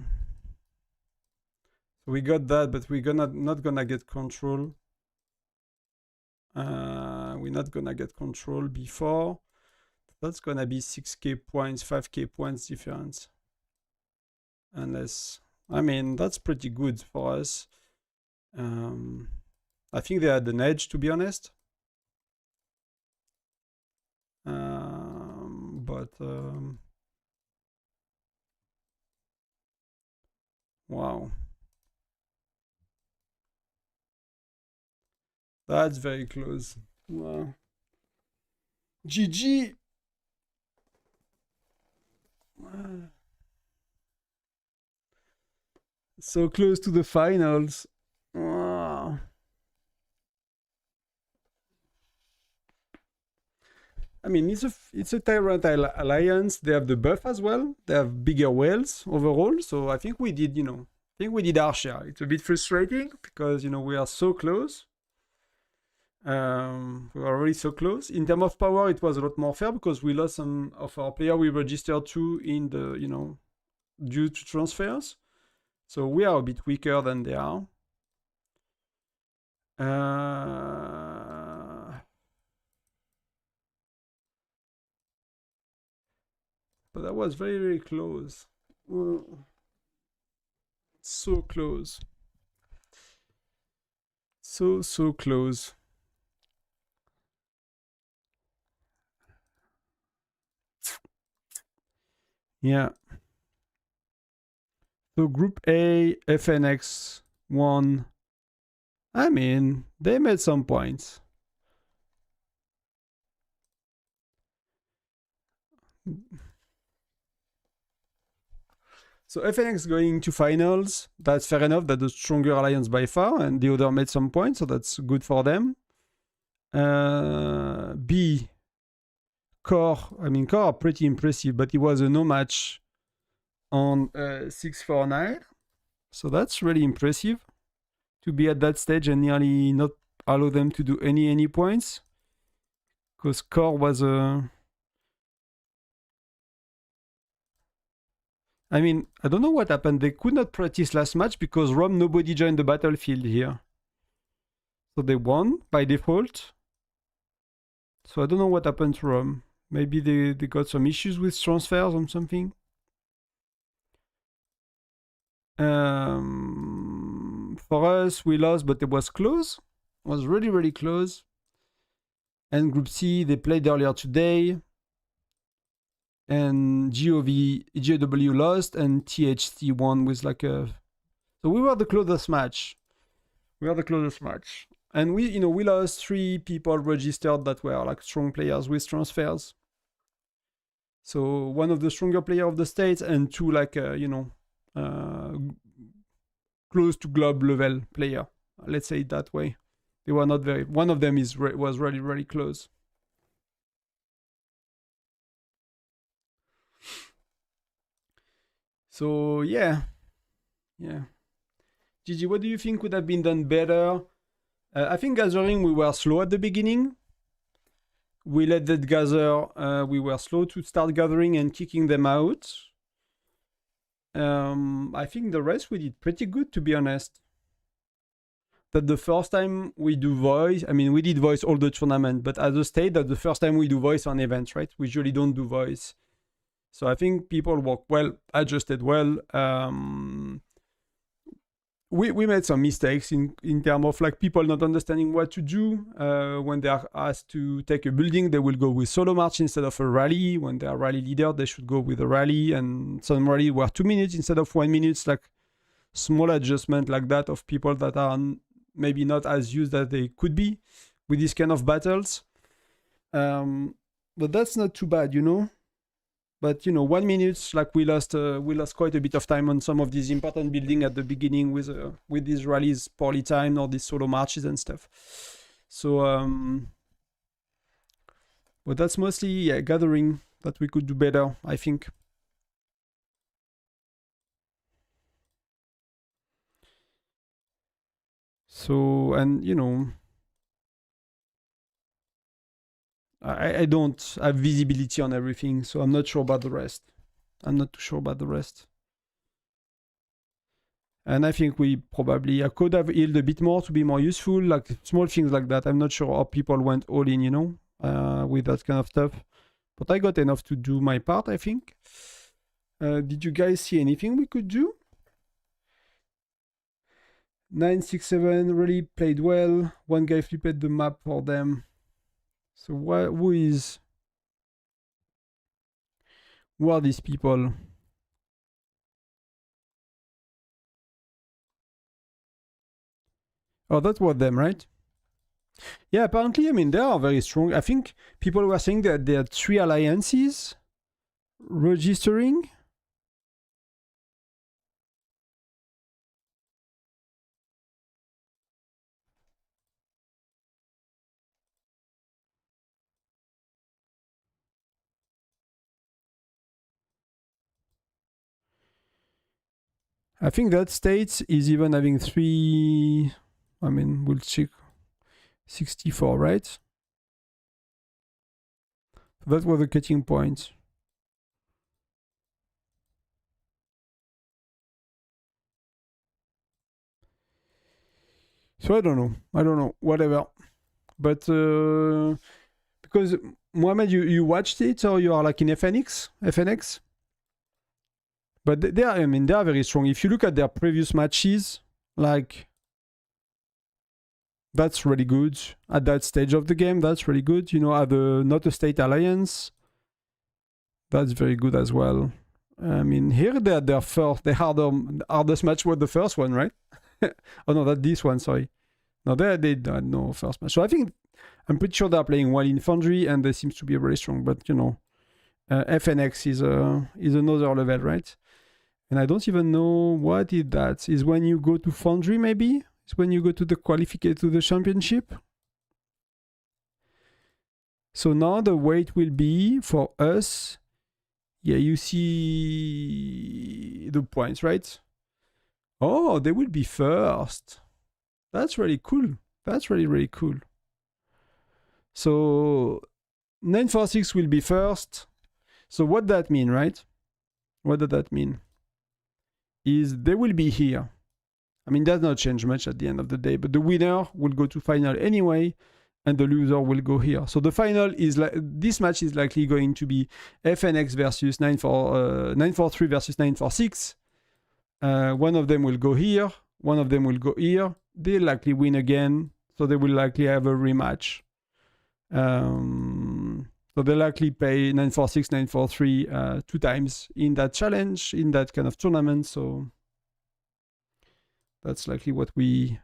So we got that, but we're not gonna get control. We're not gonna get control before. That's gonna be 6k points, 5k points difference. unless, I mean, that's pretty good for us. I think they had an edge, to be honest. Wow. That's very close. Wow. GG. So close to the finals. Wow. I mean, it's a Tyrant alliance. They have the buff as well. They have bigger whales overall. So I think we did, I think we did our share. It's a bit frustrating because, we are so close. We are already so close. In terms of power, it was a lot more fair because we lost some of our player we registered to in the, due to transfers. So we are a bit weaker than they are. But that was very, very close. So close. So close. Yeah. So Group A, FNX won. I mean, they made some points. So FNX going to finals, that's fair enough. That's the stronger alliance by far, and the other made some points, so that's good for them. B, Core, Core are pretty impressive, but it was a no match on 649. So that's really impressive to be at that stage and nearly not allow them to do any points. Because Core was a... I don't know what happened. They could not practice last match because Rome, nobody joined the battlefield here. So they won by default. So I don't know what happened to Rome. Maybe they got some issues with transfers or something. For us, we lost, but it was close. It was really, really close. And Group C, they played earlier today. And GOW lost, and THC won with like a... So we were the closest match. And we lost 3 people registered that were like strong players with transfers. So one of the stronger player of the States and 2 like, close to globe level player. Let's say it that way. They were not very... One of them was really, really close. So, yeah. Gigi, what do you think would have been done better? I think gathering, we were slow at the beginning. We let that gather. We were slow to start gathering and kicking them out. I think the rest we did pretty good, to be honest. That the first time we do voice, we did voice all the tournament, but as a state, that the first time we do voice on events, right? We usually don't do voice. So I think people worked well, adjusted well. We made some mistakes in terms of like people not understanding what to do. When they are asked to take a building, they will go with solo march instead of a rally. When they are rally leader, they should go with a rally. And some rally were 2 minutes instead of 1 minute. Like small adjustment like that of people that are maybe not as used as they could be with these kind of battles. But that's not too bad, But 1 minute, like we lost quite a bit of time on some of these important buildings at the beginning with these rallies poorly timed or these solo marches and stuff. So, but that's mostly gathering that we could do better, I think. So, and I don't have visibility on everything, so I'm not sure about the rest. I'm not too sure about the rest. And I think I could have healed a bit more to be more useful, like small things like that. I'm not sure how people went all in, with that kind of stuff. But I got enough to do my part, I think. Did you guys see anything we could do? 967 really played well. One guy flipped the map for them. So who are these people? Oh, that was them, right? Yeah, apparently, I mean, they are very strong. I think people were saying that there are 3 alliances registering. I think that state is even having 3. I mean, we'll check 64, right? That was the cutting point. So I don't know. Whatever. But because Mohamed, you watched it or you are like in FNX? FNX? But they are, I mean, they are very strong. If you look at their previous matches, like that's really good at that stage of the game. That's really good. You know, at the not a state alliance, that's very good as well. I mean, here they are their first. The hardest match was the first one, right? Oh no, that this one. Sorry. No, they don't know first match. So I think I'm pretty sure they're playing well in Foundry, and they seems to be very strong. But you know, FNX is another level, right? And I don't even know what is that. Is when you go to Foundry, maybe? It's when you go to the qualification to the championship. So now the weight will be for us. Yeah, you see the points, right? Oh, they will be first. That's really cool. That's really, really cool. So 946 will be first. So what that mean, right? What does that mean? Is they will be here. I mean, does not change much at the end of the day, but the winner will go to final anyway, and the loser will go here. So the final is like this match is likely going to be FNX versus 943 versus 946. One of them will go here, one of them will go here. They'll likely win again, so they will likely have a rematch. So they'll likely pay 946, 943 2 times in that challenge, in that kind of tournament. So that's likely what we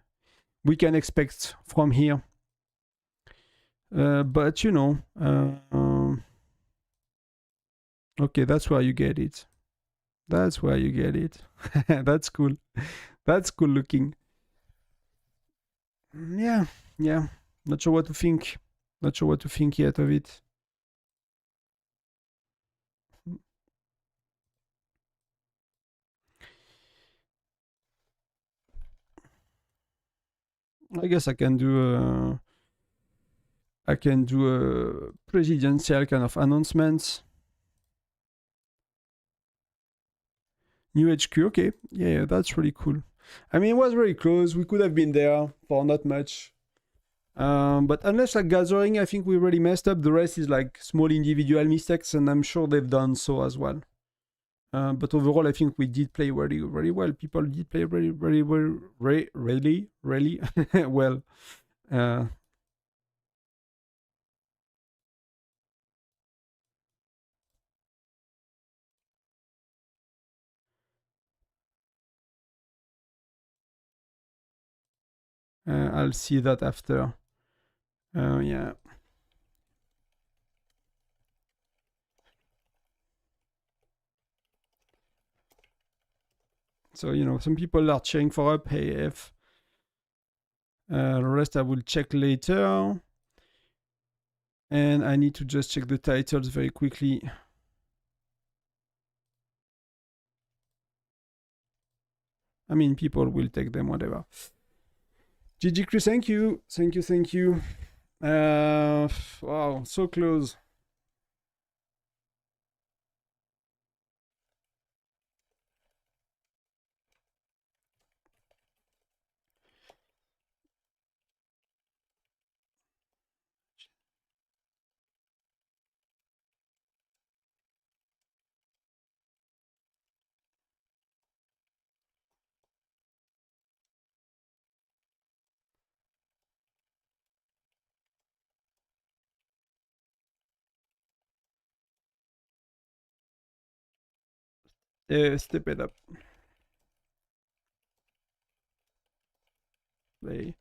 can expect from here. But you know, okay, that's where you get it. That's where you get it. That's cool. That's cool looking. Yeah. Not sure what to think. Not sure what to think yet of it. I guess I can do a presidential kind of announcements. New HQ, okay. Yeah, that's really cool. I mean, it was very close. We could have been there for not much. But unless like gathering, I think we really messed up. The rest is like small individual mistakes, and I'm sure they've done so as well. But overall, I think we did play really, really well. People did play really, really well, really well. I'll see that after. Yeah. So, you know, some people are cheering for up AF. The rest I will check later. And I need to just check the titles very quickly. I mean, people will take them, whatever. GG Chris, thank you. Thank you. Wow, so close. Step it up. Play.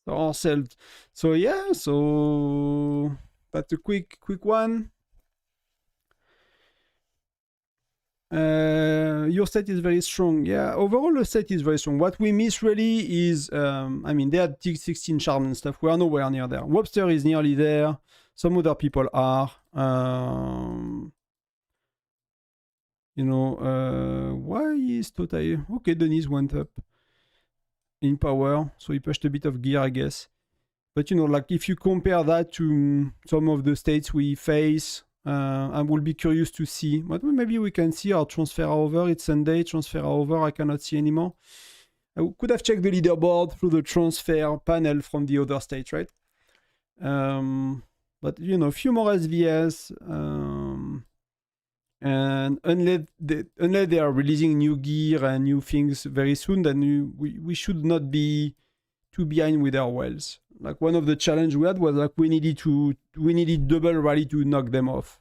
So ourselves. So yeah, so that's a quick one. Your set is very strong. Yeah, overall the set is very strong. What we miss really is, I mean, they had 16 charm and stuff. We are nowhere near there. Webster is nearly there. Some other people are. You know, why is Totai? Okay, Denise went up in power, so he pushed a bit of gear, I guess. But you know, like if you compare that to some of the states we face, I will be curious to see. But maybe we can see our transfer over. It's Sunday, transfer over. I cannot see anymore. I could have checked the leaderboard through the transfer panel from the other states, right? But you know, a few more SVS. And unless they are releasing new gear and new things very soon, then we should not be too behind with our wells. Like one of the challenge we had was like we needed double rally to knock them off,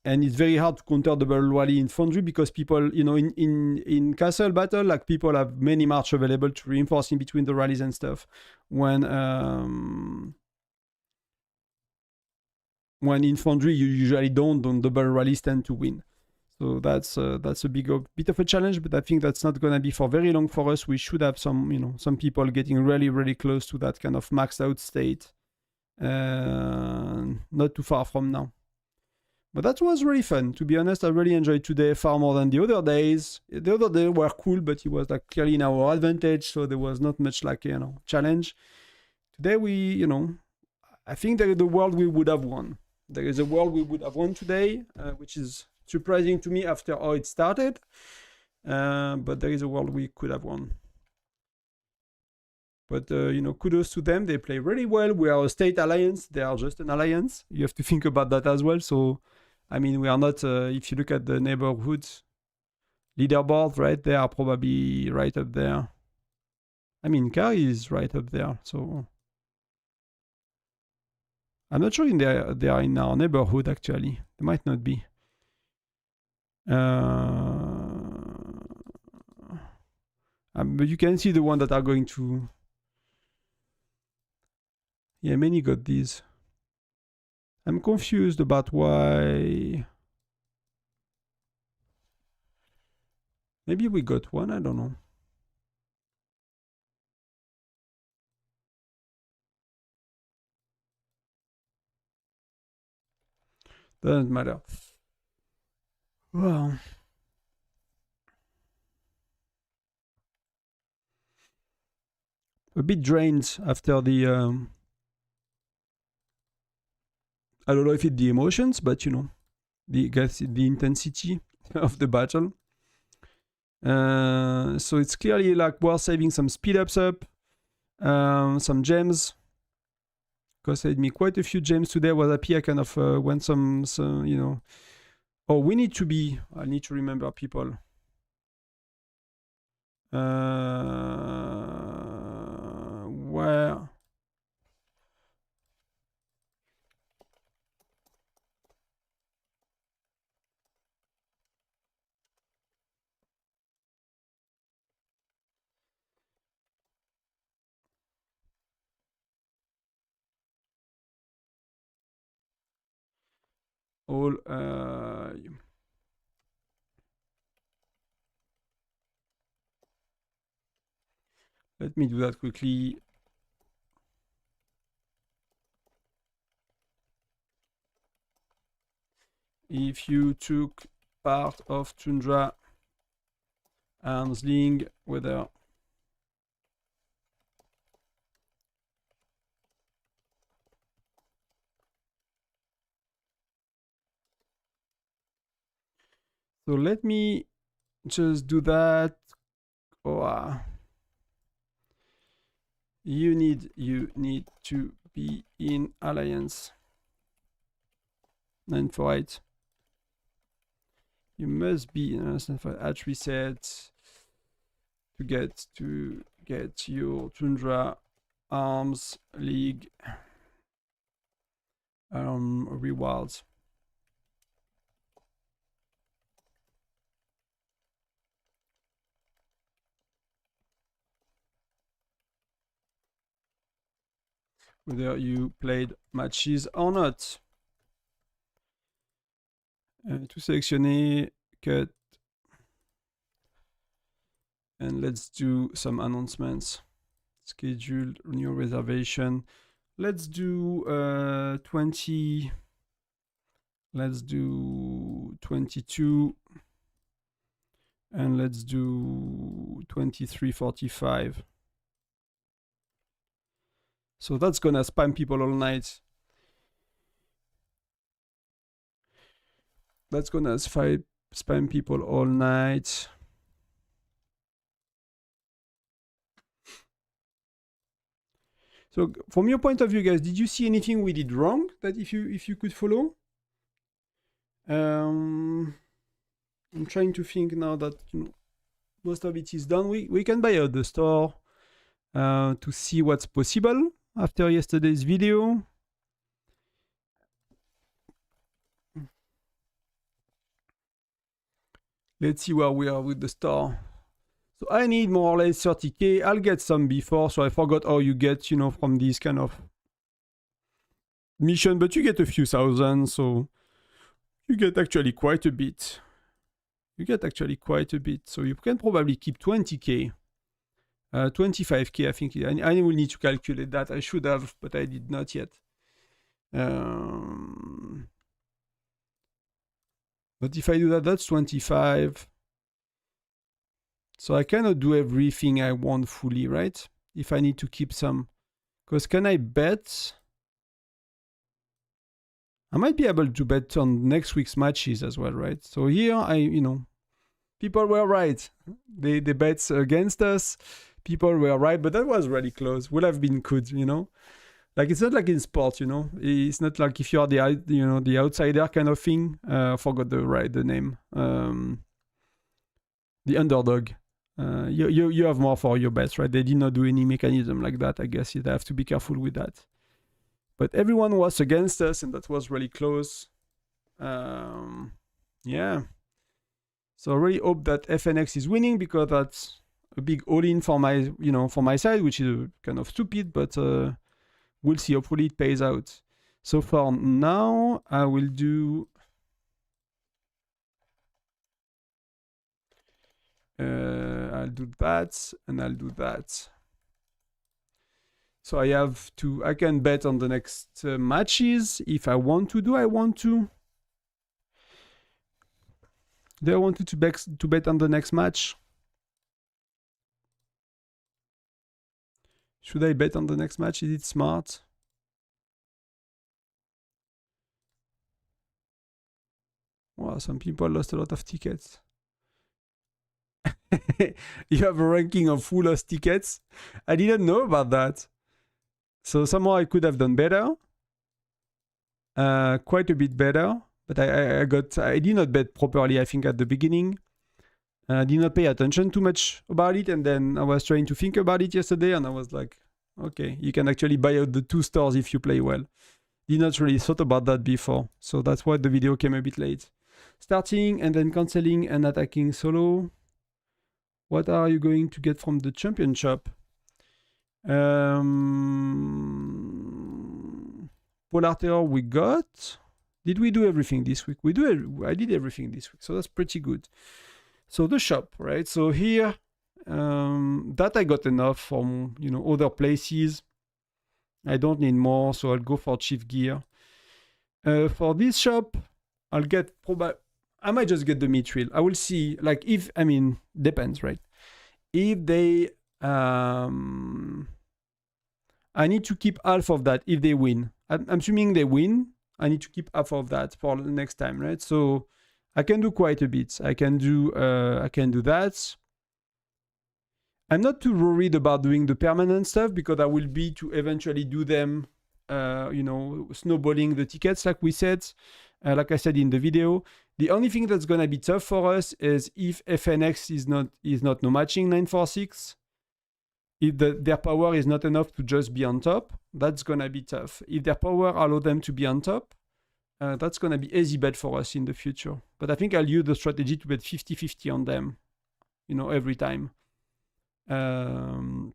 and it's very hard to counter double rally in Foundry because people, you know, in castle battle, like people have many march available to reinforce in between the rallies and stuff. When in Foundry you usually don't double rallies tend to win. So that's a bit of a challenge, but I think that's not gonna be for very long for us. We should have some, you know, some people getting really, really close to that kind of maxed out state, not too far from now. But that was really fun. To be honest, I really enjoyed today far more than the other days. The other days were cool, but it was like clearly in our advantage, so there was not much like, you know, challenge. Today we, you know, I think there is the world we would have won. There is a world we would have won today, which is surprising to me after how it started. But there is a world we could have won. But, you know, kudos to them. They play really well. We are a state alliance. They are just an alliance. You have to think about that as well. So, I mean, we are not, if you look at the neighborhoods leaderboard, right, they are probably right up there. I mean, Kari is right up there. So, I'm not sure they are in our neighborhood, actually. They might not be. But you can see the one that are going to. Yeah, many got these. I'm confused about why. Maybe we got one, I don't know. Doesn't matter. Well. A bit drained after the. I don't know if it's the emotions, but you know, the intensity of the battle. So it's clearly like we're saving some speed ups up, some gems. Costed me quite a few gems today. I was happy. I kind of went some, you know. Oh, we need to be. I need to remember people. Where? All. Let me do that quickly. If you took part of Tundra Armsling, whether so let me just do that Oh, you need to be in alliance. 948. You must be in alliance for at reset to get your Tundra Arms League rewards. Whether you played matches or not. Tout sélectionner, cut, and let's do some announcements. Scheduled new reservation. Let's do 20. Let's do 22. And let's do 23:45. So that's gonna spam people all night. That's gonna spam people all night. So from your point of view, guys, did you see anything we did wrong that if you could follow? I'm trying to think now that most of it is done. We can buy out the store to see what's possible after yesterday's video. Let's see where we are with the store. So I need more or less 30k. I'll get some before, so I forgot how you get, from these kind of mission, but you get a few thousand, so you get actually quite a bit. So you can probably keep 20k. 25k, I think. I will need to calculate that. I should have, but I did not yet. But if I do that, that's 25. So I cannot do everything I want fully, right? If I need to keep some. Because can I bet? I might be able to bet on next week's matches as well, right? So here, people were right. They bet against us. People were right, but that was really close. Would have been good, Like, it's not like in sports, It's not like if you are the outsider kind of thing. I forgot the name. The underdog. You have more for your bets, right? They did not do any mechanism like that. I guess you have to be careful with that. But everyone was against us, and that was really close. Yeah. So I really hope that FNX is winning, because that's a big all-in for my side, which is kind of stupid, but we'll see. Hopefully it pays out. So for now, I will do I'll do that, and I'll do that. So I can bet on the next matches if I want to. Do I want to bet on the next match? Should I bet on the next match? Is it smart? Wow, some people lost a lot of tickets. You have a ranking of who lost tickets? I didn't know about that. So somehow I could have done better. Quite a bit better. But I did not bet properly, I think, at the beginning. I did not pay attention too much about it. And then I was trying to think about it yesterday, and I was like, okay, you can actually buy out the 2 stores if you play well. Did not really thought about that before. So that's why the video came a bit late. Starting and then cancelling and attacking solo. What are you going to get from the championship? Polar Terror we got. Did we do everything this week? I did everything this week, so that's pretty good. So the shop, right? So here, that I got enough from other places. I don't need more, so I'll go for Chief Gear. For this shop, I'll get I might just get the mithril. I will see. Like depends, right? If they, I need to keep half of that if they win. I'm assuming they win. I need to keep half of that for the next time, right? So I can do quite a bit. I can do that. I'm not too worried about doing the permanent stuff because I will be to eventually do them, you know, snowballing the tickets like we said, like I said in the video. The only thing that's gonna be tough for us is if FNX is not no matching 946. If their power is not enough to just be on top, that's gonna be tough. If their power allow them to be on top, that's gonna be easy bet for us in the future. But I think I'll use the strategy to bet 50-50 on them, you know, every time. So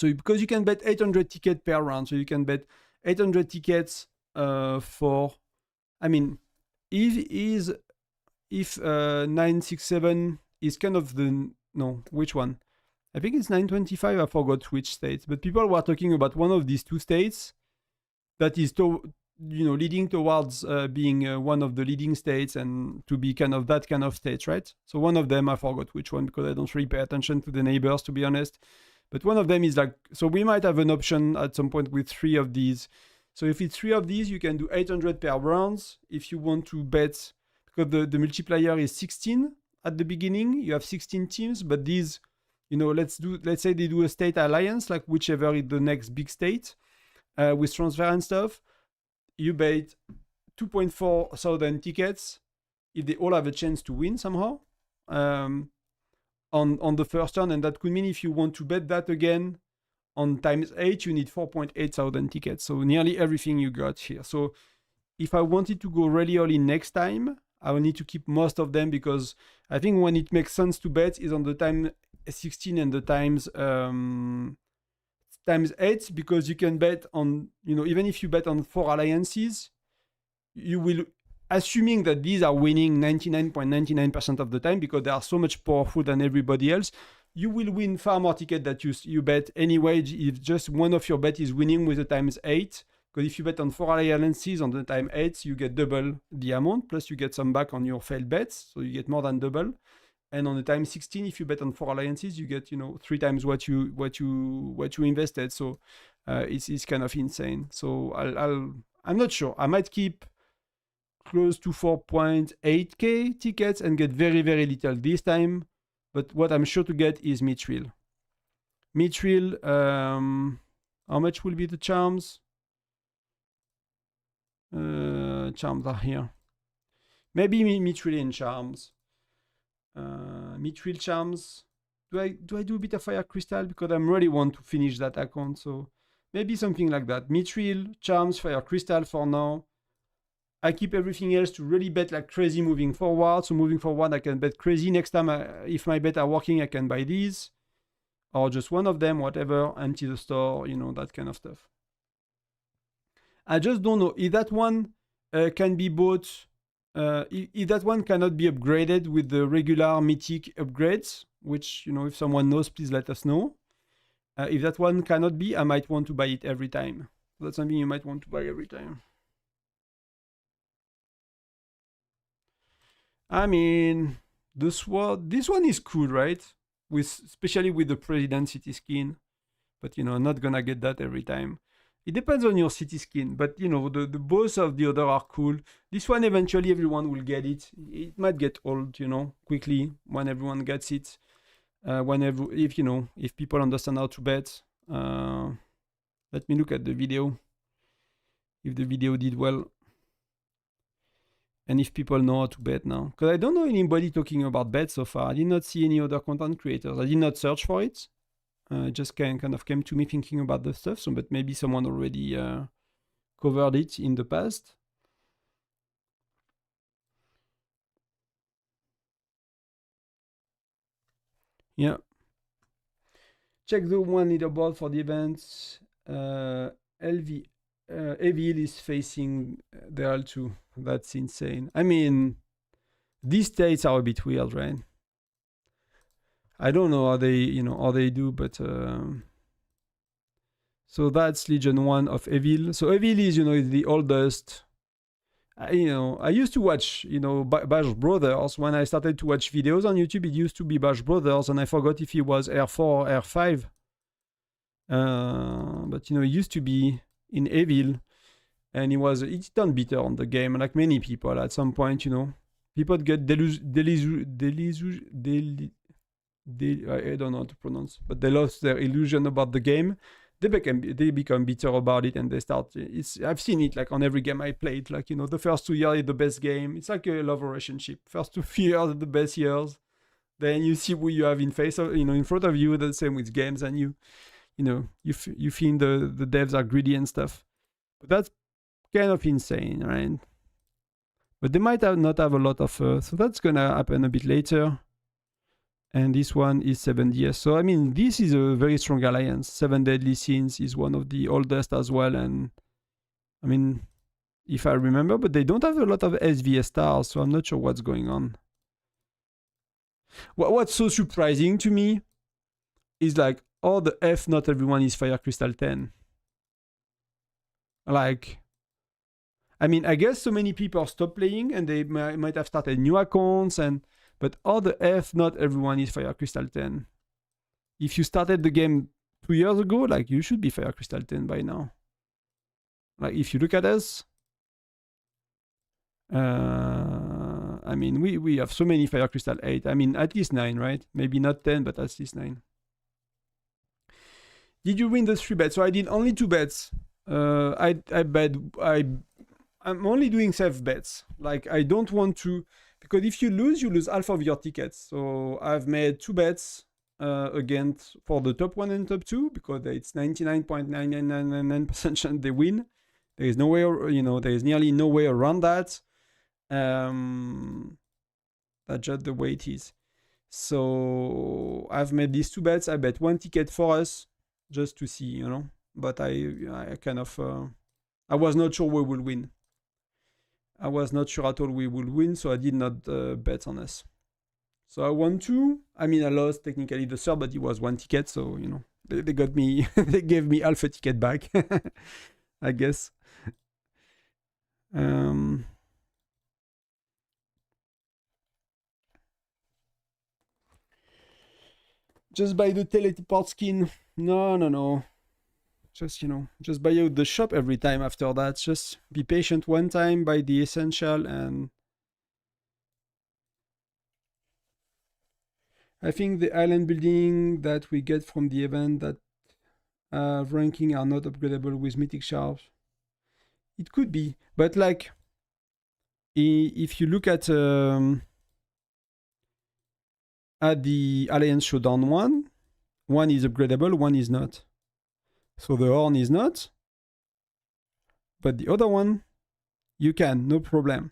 because you can bet 800 tickets per round, so you can bet 800 tickets for, I mean, if 967 is kind of the, no, which one? I think it's 925, I forgot which states, but people were talking about one of these two states that is, leading towards being one of the leading states and to be kind of that kind of states, right? So one of them, I forgot which one because I don't really pay attention to the neighbors, to be honest. But one of them is like, so we might have an option at some point with 3 of these. So if it's 3 of these, you can do 800 per rounds. If you want to bet, because the multiplier is 16 at the beginning, you have 16 teams, but these, let's say they do a state alliance, like whichever is the next big state with transfer and stuff. You bet 2.4 thousand tickets if they all have a chance to win somehow on the first turn, and that could mean if you want to bet that again on times 8, you need 4.8 thousand tickets. So nearly everything you got here. So if I wanted to go really early next time, I will need to keep most of them because I think when it makes sense to bet is on the time 16 and the times 8, because you can bet on, even if you bet on 4 alliances, you will, assuming that these are winning 99.99% of the time because they are so much powerful than everybody else, you will win far more tickets that you bet anyway if just one of your bet is winning with the times 8. Because if you bet on 4 alliances on the time 8, you get double the amount, plus you get some back on your failed bets, so you get more than double. And on the time 16, if you bet on 4 alliances, you get 3 times what you invested. So it's kind of insane. So I'm not sure. I might keep close to 4.8k tickets and get very, very little this time. But what I'm sure to get is Mithril. Mithril, how much will be the charms? Charms are here. Maybe Mithril and charms. Mithril charms. Do I do a bit of fire crystal because I really want to finish that account? So maybe something like that. Mithril, charms, fire crystal for now. I keep everything else to really bet like crazy moving forward. So moving forward, I can bet crazy. Next time, if my bet are working, I can buy these. Or just one of them, whatever. Empty the store, that kind of stuff. I just don't know if that one can be bought. If that one cannot be upgraded with the regular mythic upgrades, which, if someone knows, please let us know. If that one cannot be, I might want to buy it every time. That's something you might want to buy every time. I mean, this one is cool, right? Especially with the President City skin. But, I'm not gonna get that every time. It depends on your city skin, but the both of the other are cool. This one eventually everyone will get it. It might get old, quickly when everyone gets it. If people understand how to bet. Let me look at the video. If the video did well. And if people know how to bet now. Because I don't know anybody talking about bets so far. I did not see any other content creators. I did not search for it. Just kind of came to me thinking about the stuff. So, but maybe someone already covered it in the past. Yeah. Check the one leaderboard for the events. Evil is facing the L2. That's insane. I mean, these states are a bit weird, right? I don't know how they do, but so that's Legion 1 of Evil. So Evil is, is the oldest. I used to watch, Bash Brothers. When I started to watch videos on YouTube, it used to be Bash Brothers, and I forgot if he was R4 or R5. But, he used to be in Evil, and he turned bitter on the game, like many people at some point, people get I don't know how to pronounce, but they lost their illusion about the game. They become bitter about it, and they start. I've seen it like on every game I played. Like, the first 2 years is the best game. It's like a love relationship. First 2 years are the best years. Then you see who you have in front of you. The same with games, and you feel the devs are greedy and stuff. But that's kind of insane, right? But they might not have a lot of. So that's gonna happen a bit later. And this one is 7DS. So, I mean, this is a very strong alliance. 7 Deadly Sins is one of the oldest as well. And, I mean, if I remember, but they don't have a lot of SVS stars, so I'm not sure what's going on. What's so surprising to me is like, oh, the F, not everyone is Fire Crystal 10. Like, I mean, I guess so many people stopped playing and they might have started new accounts, but all the F, not everyone is Fire Crystal 10. If you started the game 2 years ago, like, you should be Fire Crystal 10 by now. Like, if you look at us, I mean, we have so many Fire Crystal 8. I mean, at least 9, right? Maybe not 10, but at least 9. Did you win the 3 bets? So I did only 2 bets. I'm only doing safe bets. Like, I don't want to, because if you lose half of your tickets. So I've made 2 bets against for the top 1 and top 2, because it's 99.9999% chance they win. There is no way, there is nearly no way around that. That's just the way it is. So I've made these 2 bets. I bet 1 ticket for us just to see, But I kind of, I was not sure we will win. I was not sure at all we will win, so I did not bet on us. So I won 2. I mean, I lost technically the third, but it was 1 ticket, so, they got me, they gave me half a ticket back, I guess. Just buy the teleport skin. No. Just, just buy out the shop every time after that. Just be patient one time, buy the essential, and I think the island building that we get from the event that ranking are not upgradable with mythic sharps. It could be, but like, if you look at the Alliance Showdown one is upgradable, one is not. So the horn is not, but the other one, you can, no problem.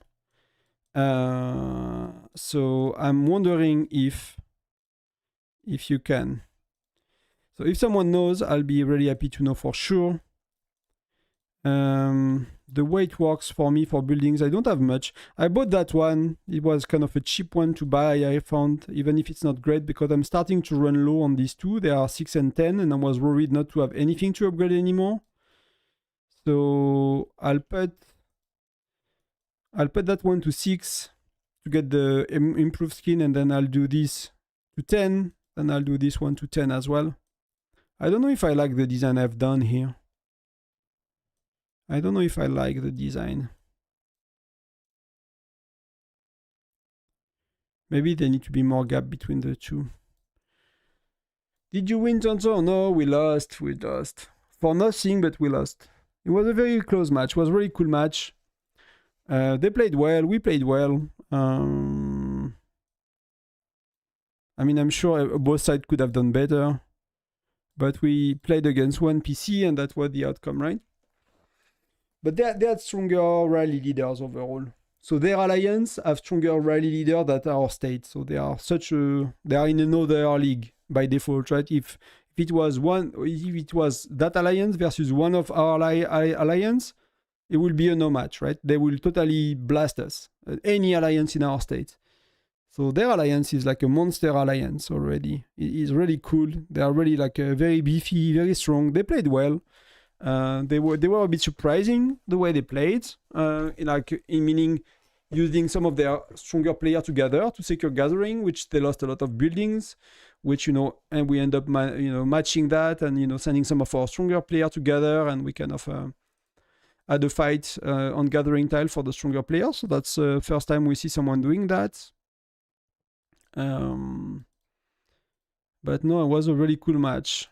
So I'm wondering if you can. So if someone knows, I'll be really happy to know for sure. The way it works for me for buildings, I don't have much. I bought that one. It was kind of a cheap one to buy, I found, even if it's not great, because I'm starting to run low on these 2. They are 6 and 10, and I was worried not to have anything to upgrade anymore. So I'll put that one to 6 to get the improved skin, and then I'll do this to 10, and I'll do this one to 10 as well. I don't know if I like the design I've done here. I don't know if I like the design. Maybe there need to be more gap between the 2. Did you win, Tundra? No, we lost. We lost. For nothing, but we lost. It was a very close match. It was a very cool match. They played well. We played well. I mean, I'm sure both sides could have done better. But we played against one PC, and that was the outcome, right? But they had stronger rally leaders overall. So their alliance have stronger rally leaders than our state. So they are in another league by default, right? If it was that alliance versus one of our alliance, it will be a no match, right? They will totally blast us. Any alliance in our state. So their alliance is like a monster alliance already. It is really cool. They are really like very beefy, very strong. They played well. They were a bit surprising the way they played, meaning using some of their stronger players together to secure gathering, which they lost a lot of buildings, which and we end up matching that and sending some of our stronger players together, and we kind of had a fight on gathering tile for the stronger players. So that's the first time we see someone doing that. But no, it was a really cool match.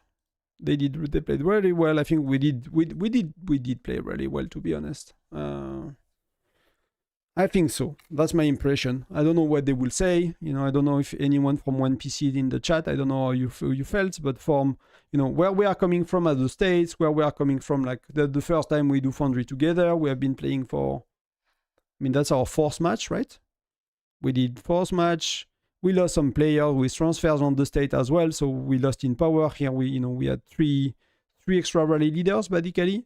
They played really well. I think we did play really well, to be honest. I think so. That's my impression. I don't know what they will say. I don't know if anyone from 1PC is in the chat. I don't know how you felt, but from where we are coming from as the States, where we are coming from, like the first time we do Foundry together, we have been playing for. I mean, that's our fourth match, right? We did fourth match. We lost some players with transfers on the state as well, so we lost in power. Here we had three extra rally leaders basically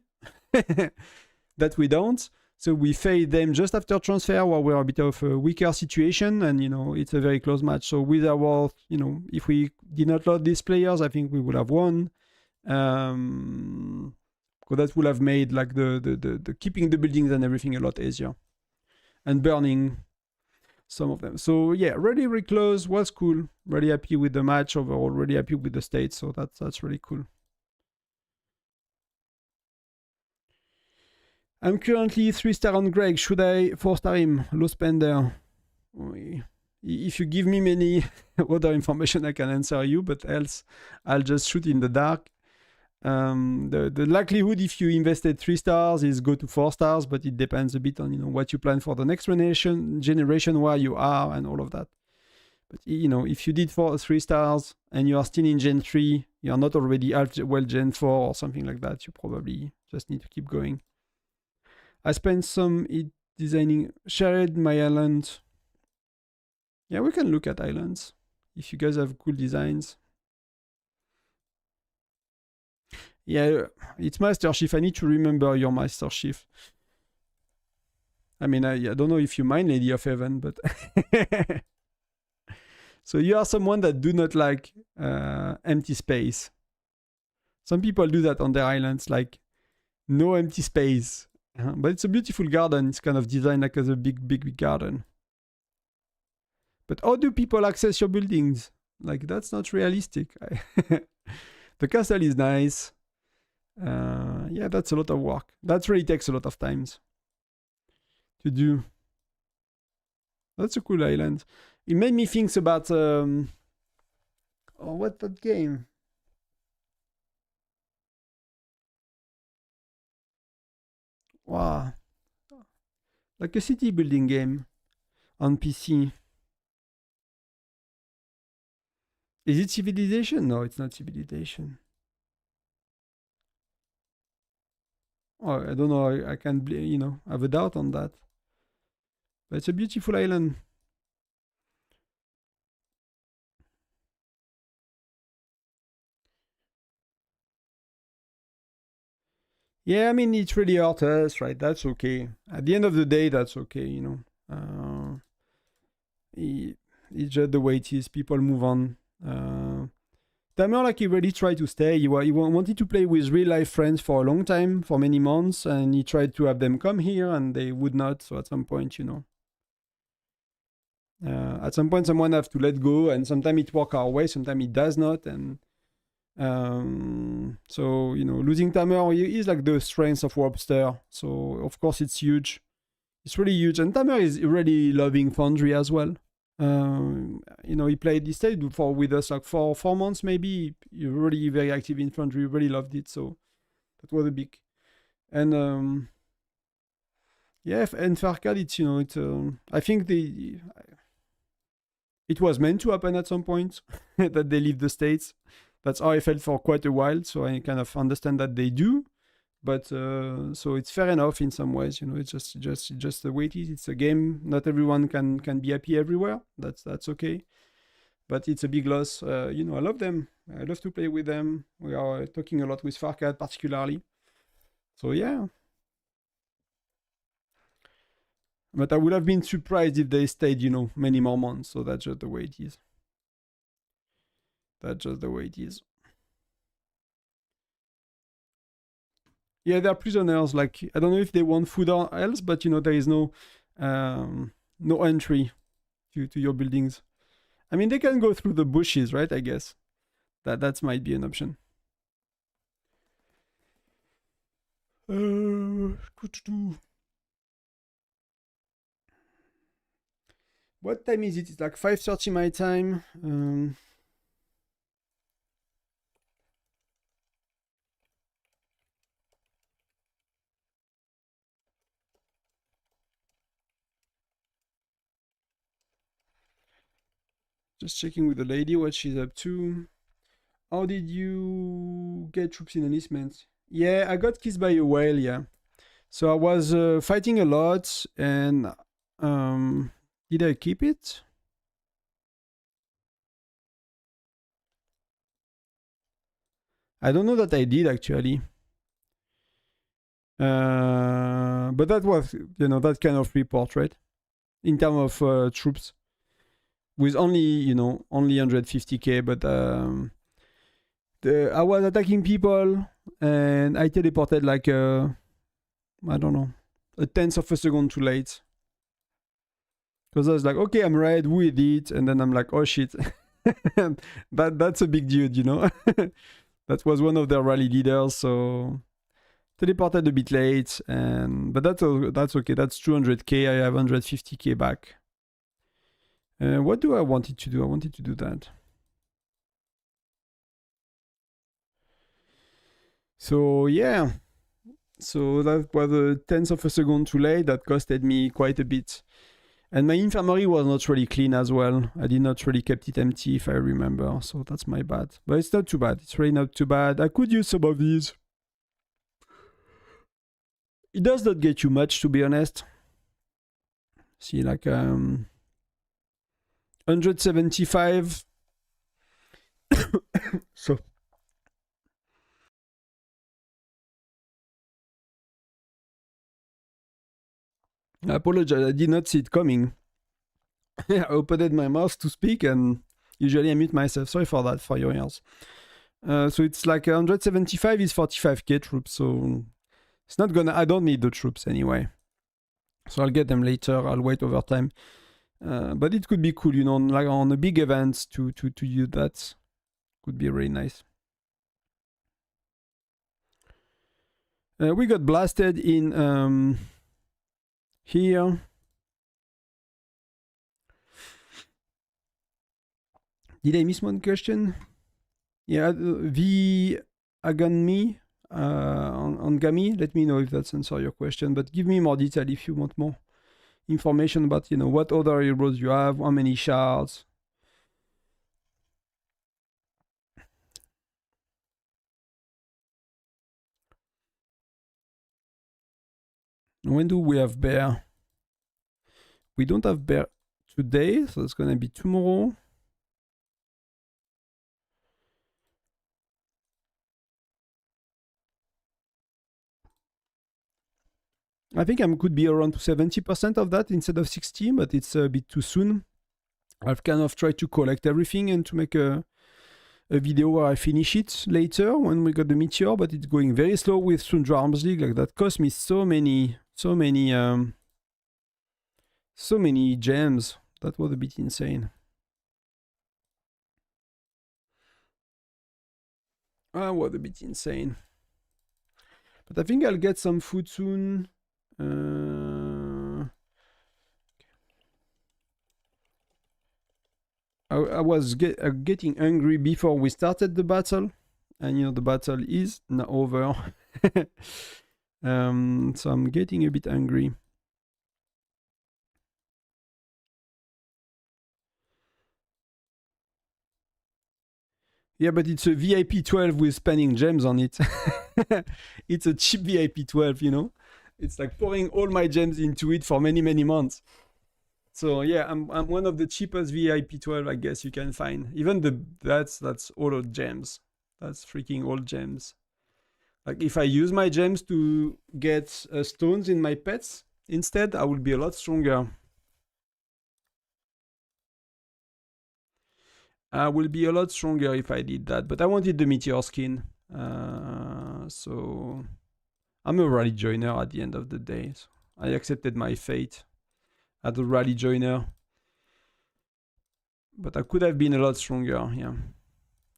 that we don't. So we fade them just after transfer, where we're a bit of a weaker situation, and it's a very close match. So with our, if we did not lose these players, I think we would have won. Because that would have made like the keeping the buildings and everything a lot easier, and burning some of them. So yeah, really close, was cool. Really happy with the match overall. Really happy with the state. So that's really cool. I'm currently 3-star on Greg. Should I 4-star him? Low spender. If you give me many other information, I can answer you, but else I'll just shoot in the dark. The likelihood if you invested 3 stars is go to 4 stars, but it depends a bit on what you plan for the next generation, where you are, and all of that. But if you did 3 stars and you are still in Gen 3, you are not already well Gen 4 or something like that, you probably just need to keep going. I spent some designing, shared my island. Yeah, we can look at islands if you guys have cool designs. Yeah, it's Master Chief. I need to remember your Master Chief. I mean, I don't know if you mind Lady of Heaven, but so you are someone that do not like empty space. Some people do that on their islands, like no empty space. But it's a beautiful garden. It's kind of designed like as a big garden. But how do people access your buildings? Like, that's not realistic. The castle is nice. Yeah, that's a lot of work. That really takes a lot of time to do. That's a cool island. It made me think about what that game? Wow. Like a city building game on PC. Is it Civilization? No, it's not Civilization. Oh, I don't know. I can, have a doubt on that. But it's a beautiful island. Yeah, I mean, it's really hurt us, right? That's okay. At the end of the day, that's okay, It's just the way it is. People move on. Tamer, like, he really tried to stay. He wanted to play with real-life friends for a long time, for many months, and he tried to have them come here, and they would not. So at some point, at some point, someone have to let go, and sometimes it works our way, sometimes it does not, and so losing Tamer is like the strength of Webster. So of course it's huge. It's really huge, and Tamer is really loving Foundry as well. He stayed with us like for 4 months maybe. He really very active in Foundry, really loved it. So that was a big, and yeah, and Farcad, I think it was meant to happen at some point that they leave the States. That's how I felt for quite a while, so I kind of understand that they do, but so it's fair enough in some ways. It's just the way it is. It's a game. Not everyone can be happy everywhere. That's okay, but it's a big loss. I love them. I love to play with them. We are talking a lot with Farcad particularly. So yeah. But I would have been surprised if they stayed, many more months. So that's just the way it is. That's just the way it is. Yeah, they're prisoners. Like, I don't know if they want food or else, but there is no entry to your buildings. I mean, they can go through the bushes, right? I guess that might be an option. What time is it? It's like 5:30 my time. Just checking with the lady what she's up to. How did you get troops in enlistment? Yeah, I got kissed by a whale, yeah. So I was fighting a lot, and did I keep it? I don't know that I did actually. But that was, that kind of report, right? In terms of troops, with only, only 150k, but I was attacking people, and I teleported like I don't know, a tenth of a second too late. Because I was like, okay, I'm right with it, and then I'm like, oh shit, that's a big dude, That was one of their rally leaders, so teleported a bit late, but that's okay. That's 200k. I have 150k back. What do I wanted to do? I wanted to do that. So yeah, so that was a tenth of a second too late. That costed me quite a bit. And my infirmary was not really clean as well. I did not really kept it empty, if I remember. So that's my bad. But it's not too bad. It's really not too bad. I could use some of these. It does not get you much, to be honest. See, like 175. So I apologize. I did not see it coming. I opened my mouth to speak, and usually I mute myself. Sorry for that, for your ears. So it's like 175 is 45k troops. So it's not gonna. I don't need the troops anyway. So I'll get them later. I'll wait over time. But it could be cool, like on a big event to use that. Could be really nice. We got blasted in here. Did I miss one question? Yeah, the Aganmi on Gami. Let me know if that's answer your question. But give me more detail if you want more information about what other heroes you have, how many shards. When do we have bear? We don't have bear today, so it's gonna be tomorrow. I think I could be around 70% of that instead of 60, but it's a bit too soon. I've kind of tried to collect everything and to make a video where I finish it later when we got the meteor, but it's going very slow with Tundra Arms League. Like that cost me so many gems. That was a bit insane. That was a bit insane. But I think I'll get some food soon. I was getting hungry before we started the battle, and the battle is now over. So I'm getting a bit hungry. Yeah, but it's a VIP 12 with spending gems on it. It's a cheap VIP 12, It's like pouring all my gems into it for many, many months. So yeah, I'm one of the cheapest VIP 12 I guess you can find. Even that's all of gems. That's freaking all gems. Like if I use my gems to get stones in my pets instead, I will be a lot stronger. I will be a lot stronger if I did that, but I wanted the meteor skin. So I'm a rally joiner at the end of the day. So I accepted my fate as a rally joiner. But I could have been a lot stronger, yeah.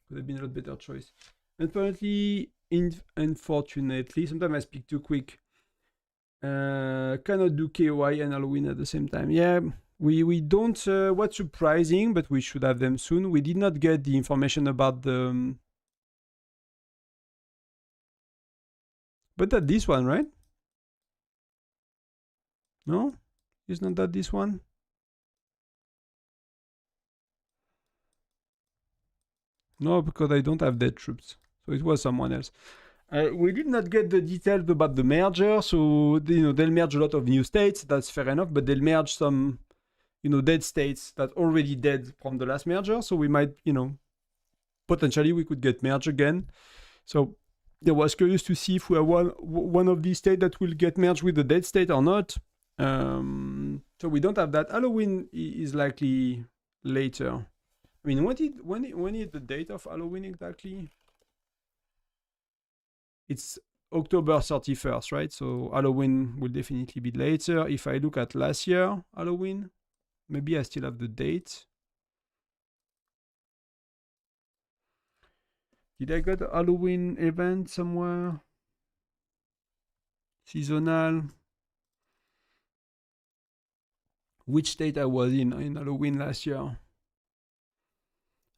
Could have been a lot better choice. Apparently, unfortunately, sometimes I speak too quick. Cannot do KOI and Halloween at the same time. Yeah, we don't. What's surprising, but we should have them soon. We did not get the information about the. But that this one, right? No, is not that this one? No, because I don't have dead troops. So it was someone else. We did not get the details about the merger. So, they'll merge a lot of new states. That's fair enough. But they'll merge some, dead states that already dead from the last merger. So we might, potentially we could get merged again. So I was curious to see if we are one of these states that will get merged with the dead state or not. So we don't have that. Halloween is likely later. I mean, when is the date of Halloween exactly? It's October 31st, right? So Halloween will definitely be later. If I look at last year Halloween, maybe I still have the date. Did I get a Halloween event somewhere? Seasonal. Which state I was in Halloween last year?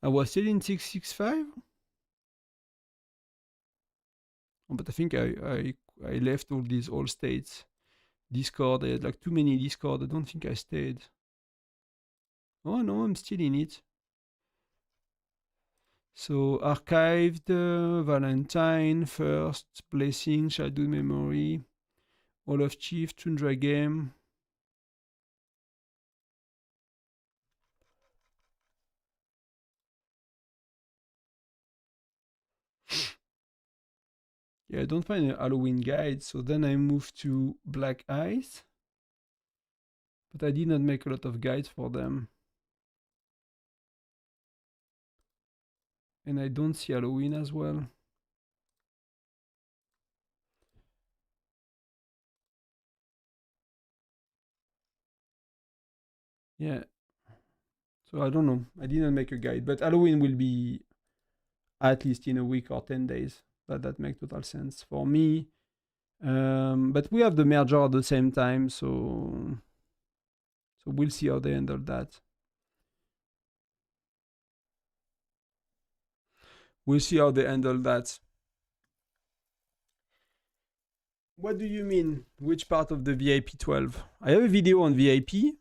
I was still in 665? But I think I left all these old states. Discord, I had like too many Discord. I don't think I stayed. Oh no, I'm still in it. So archived, Valentine, First, Blessing, Childhood Memory, All of Chief, Tundra Game. Yeah, I don't find a Halloween guide, so then I moved to Black Ice. But I did not make a lot of guides for them. And I don't see Halloween as well. Yeah. So I don't know. I didn't make a guide, but Halloween will be at least in a week or 10 days. That makes total sense for me. But we have the merger at the same time, so we'll see how they handle that. We'll see how they handle that. What do you mean? Which part of the VIP 12? I have a video on VIP.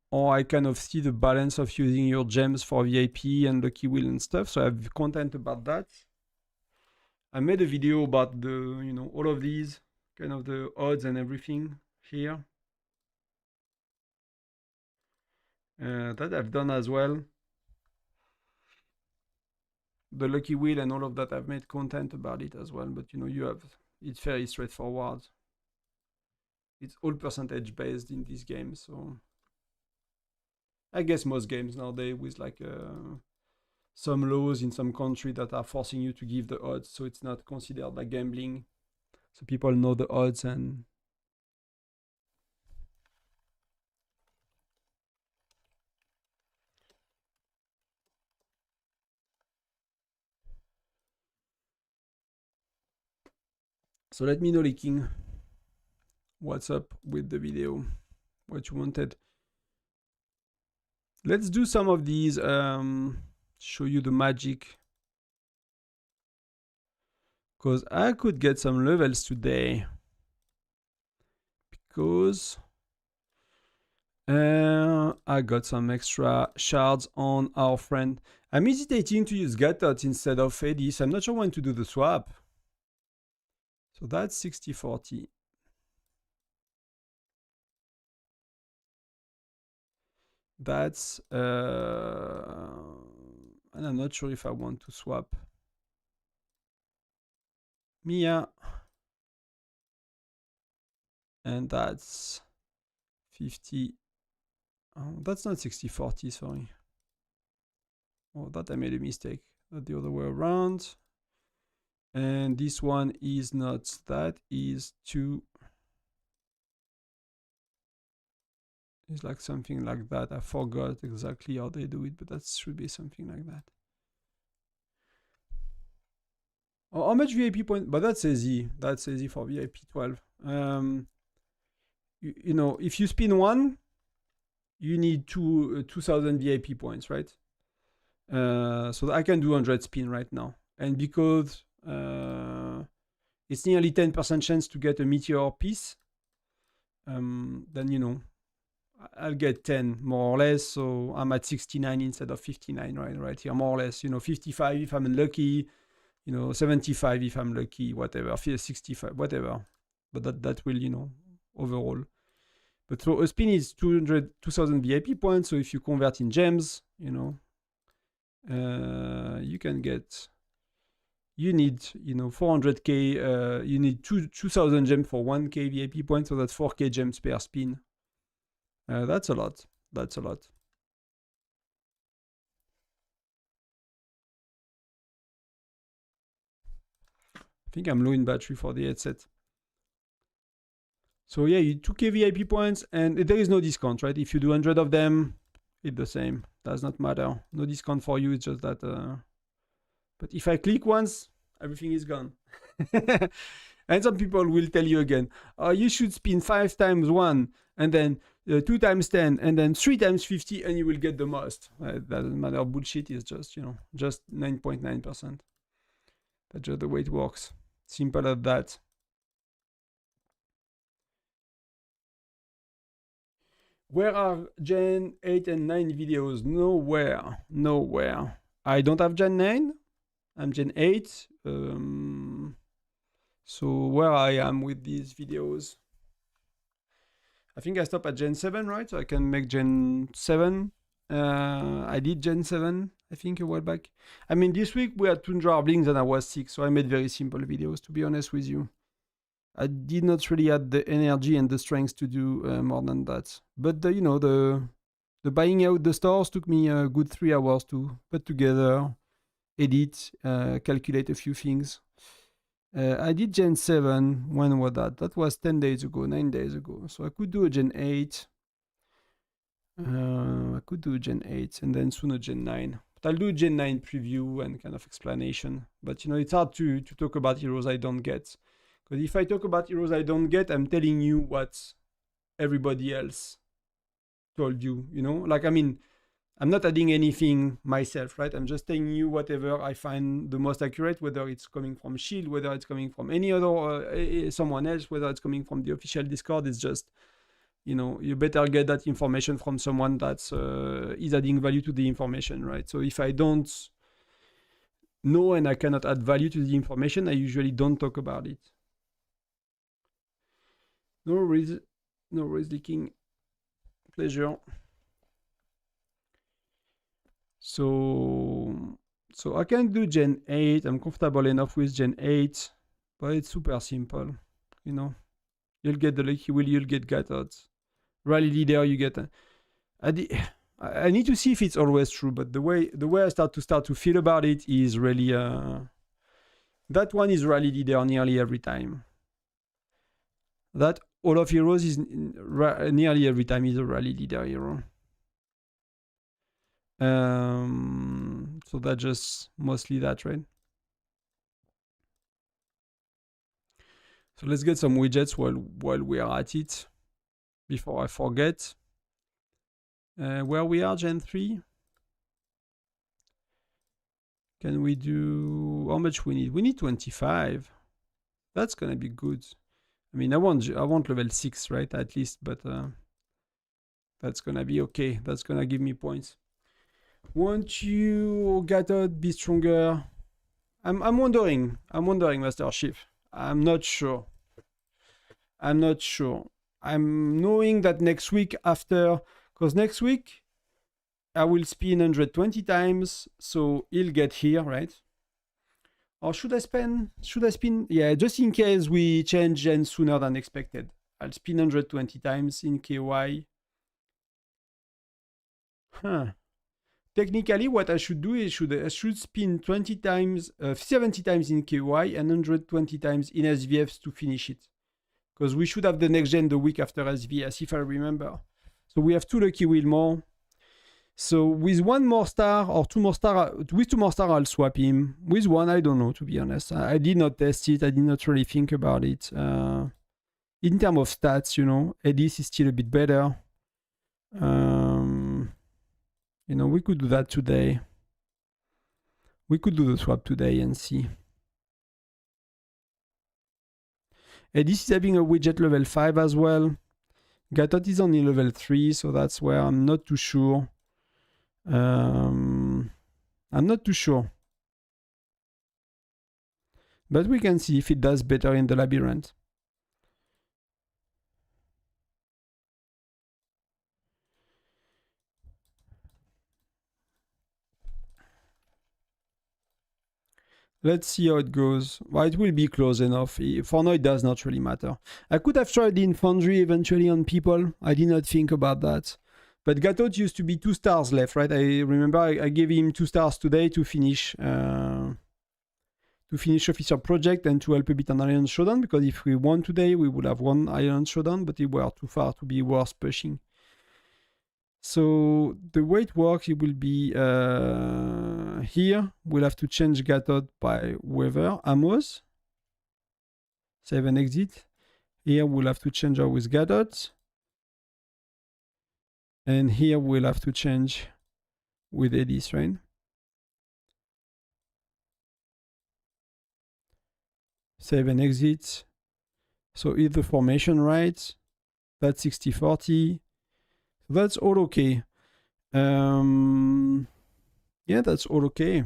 Or I kind of see the balance of using your gems for VIP and Lucky Wheel and stuff. So I have content about that. I made a video about the, all of these, kind of the odds and everything here. That I've done as well. The Lucky Wheel and all of that, I've made content about it as well. But it's fairly straightforward. It's all percentage based in this game, so I guess most games nowadays with like some laws in some country that are forcing you to give the odds, so it's not considered like gambling. So people know the odds and so let me know, leaking, what's up with the video, what you wanted. Let's do some of these, show you the magic, because I could get some levels today, because I got some extra shards on our friend. I'm hesitating to use Gatot instead of Edis. I'm not sure when to do the swap. So that's 60-40. That's and I'm not sure if I want to swap Mia, and that's 50. Oh, that's not 60-40, sorry. Oh, that I made a mistake. Not the other way around. And this one is not, that is 2. It's like something like that. I forgot exactly how they do it, but that should be something like that. Oh, how much VIP point? But that's easy. That's easy for VIP 12. If you spin one, you need 2,000 VIP points, right? So I can do 100 spin right now. And because it's nearly 10% chance to get a meteor piece, then I'll get 10 more or less. So I'm at 69 instead of 59 right here, more or less. 55 if I'm unlucky. 75 if I'm lucky, whatever. 65, whatever. But that will, overall. But so a spin is 2,000 VIP points. So if you convert in gems, you can get. You need, 400k. You need 2,000 gems for 1k VIP points. So that's 4k gems per spin. That's a lot. That's a lot. I think I'm low in battery for the headset. So yeah, you 2k VIP points, and there is no discount, right? If you do 100 of them, it's the same. Does not matter. No discount for you. It's just that. But if I click once, everything is gone. And some people will tell you again, you should spin 5 times 1, and then 2 times 10, and then 3 times 50, and you will get the most. That doesn't matter. Bullshit is just, just 9.9%. That's just the way it works. Simple as that. Where are Gen 8 and 9 videos? Nowhere. Nowhere. I don't have Gen 9. I'm Gen 8. So where I am with these videos? I think I stopped at Gen 7, right? So I can make Gen 7. I did Gen 7, I think, a while back. I mean, this week we had Tundra Blinks and I was sick, so I made very simple videos, to be honest with you. I did not really have the energy and the strength to do more than that. But the buying out the stores took me a good 3 hours to put together, edit, calculate a few things. I did Gen 7. When was that? That was 10 days ago, 9 days ago. So I could do a Gen 8. I could do a Gen 8 and then soon a Gen 9. But I'll do a Gen 9 preview and kind of explanation. But it's hard to talk about heroes I don't get. Because if I talk about heroes I don't get, I'm telling you what everybody else told you, Like, I mean, I'm not adding anything myself, right? I'm just telling you whatever I find the most accurate, whether it's coming from Shield, whether it's coming from any other, someone else, whether it's coming from the official Discord. It's just, you better get that information from someone that's is adding value to the information, right? So if I don't know and I cannot add value to the information, I usually don't talk about it. No worries leaking. Pleasure. So I can do Gen 8. I'm comfortable enough with Gen 8, but it's super simple. You'll get the lucky wheel, you'll get Gatot. Rally leader, you get. I need to see if it's always true, but the way I start to feel about it is really that one is rally leader nearly every time. That all of heroes is nearly every time is a rally leader hero. So that's just mostly that, right? So let's get some widgets while we are at it before I forget. Where we are, Gen 3. Can we do how much we need? We need 25. That's gonna be good. I mean, I want level 6, right? At least, but that's gonna be okay. That's gonna give me points. Won't you Gatot be stronger? I'm wondering, Master Chief. I'm not sure. I'm knowing that next week because next week I will spin 120 times, so he'll get here, right? Or should I spin? Yeah, just in case we change gen sooner than expected. I'll spin 120 times in KY. Technically, what I should do is I should spin 20 times, 70 times in KY and 120 times in SVFs to finish it. Because we should have the next gen the week after SVS, if I remember. So we have 2 lucky wheel more. So with 1 more star or 2 more star, with 2 more star, I'll swap him. With 1, I don't know, to be honest. I did not test it. I did not really think about it. In terms of stats, Edis is still a bit better. We could do that today. We could do the swap today and see. Edis is having a widget level 5 as well. Gatot is only level 3, so that's where I'm not too sure. I'm not too sure. But we can see if it does better in the labyrinth. Let's see how it goes. Well, it will be close enough. For now, it does not really matter. I could have tried in Foundry eventually on people. I did not think about that. But Gatot used to be 2 stars left, right? I remember I gave him 2 stars today to finish Officer Project and to help a bit on Island Showdown, because if we won today, we would have won Island Showdown, but it were too far to be worth pushing. So the way it works, it will be here. We'll have to change Gatot by whoever, Amos. Save and exit. Here we'll have to change her with Gatot. And here we'll have to change with Edith, right? Save and exit. So is the formation right? That's 60-40. That's all okay. Yeah, that's all okay.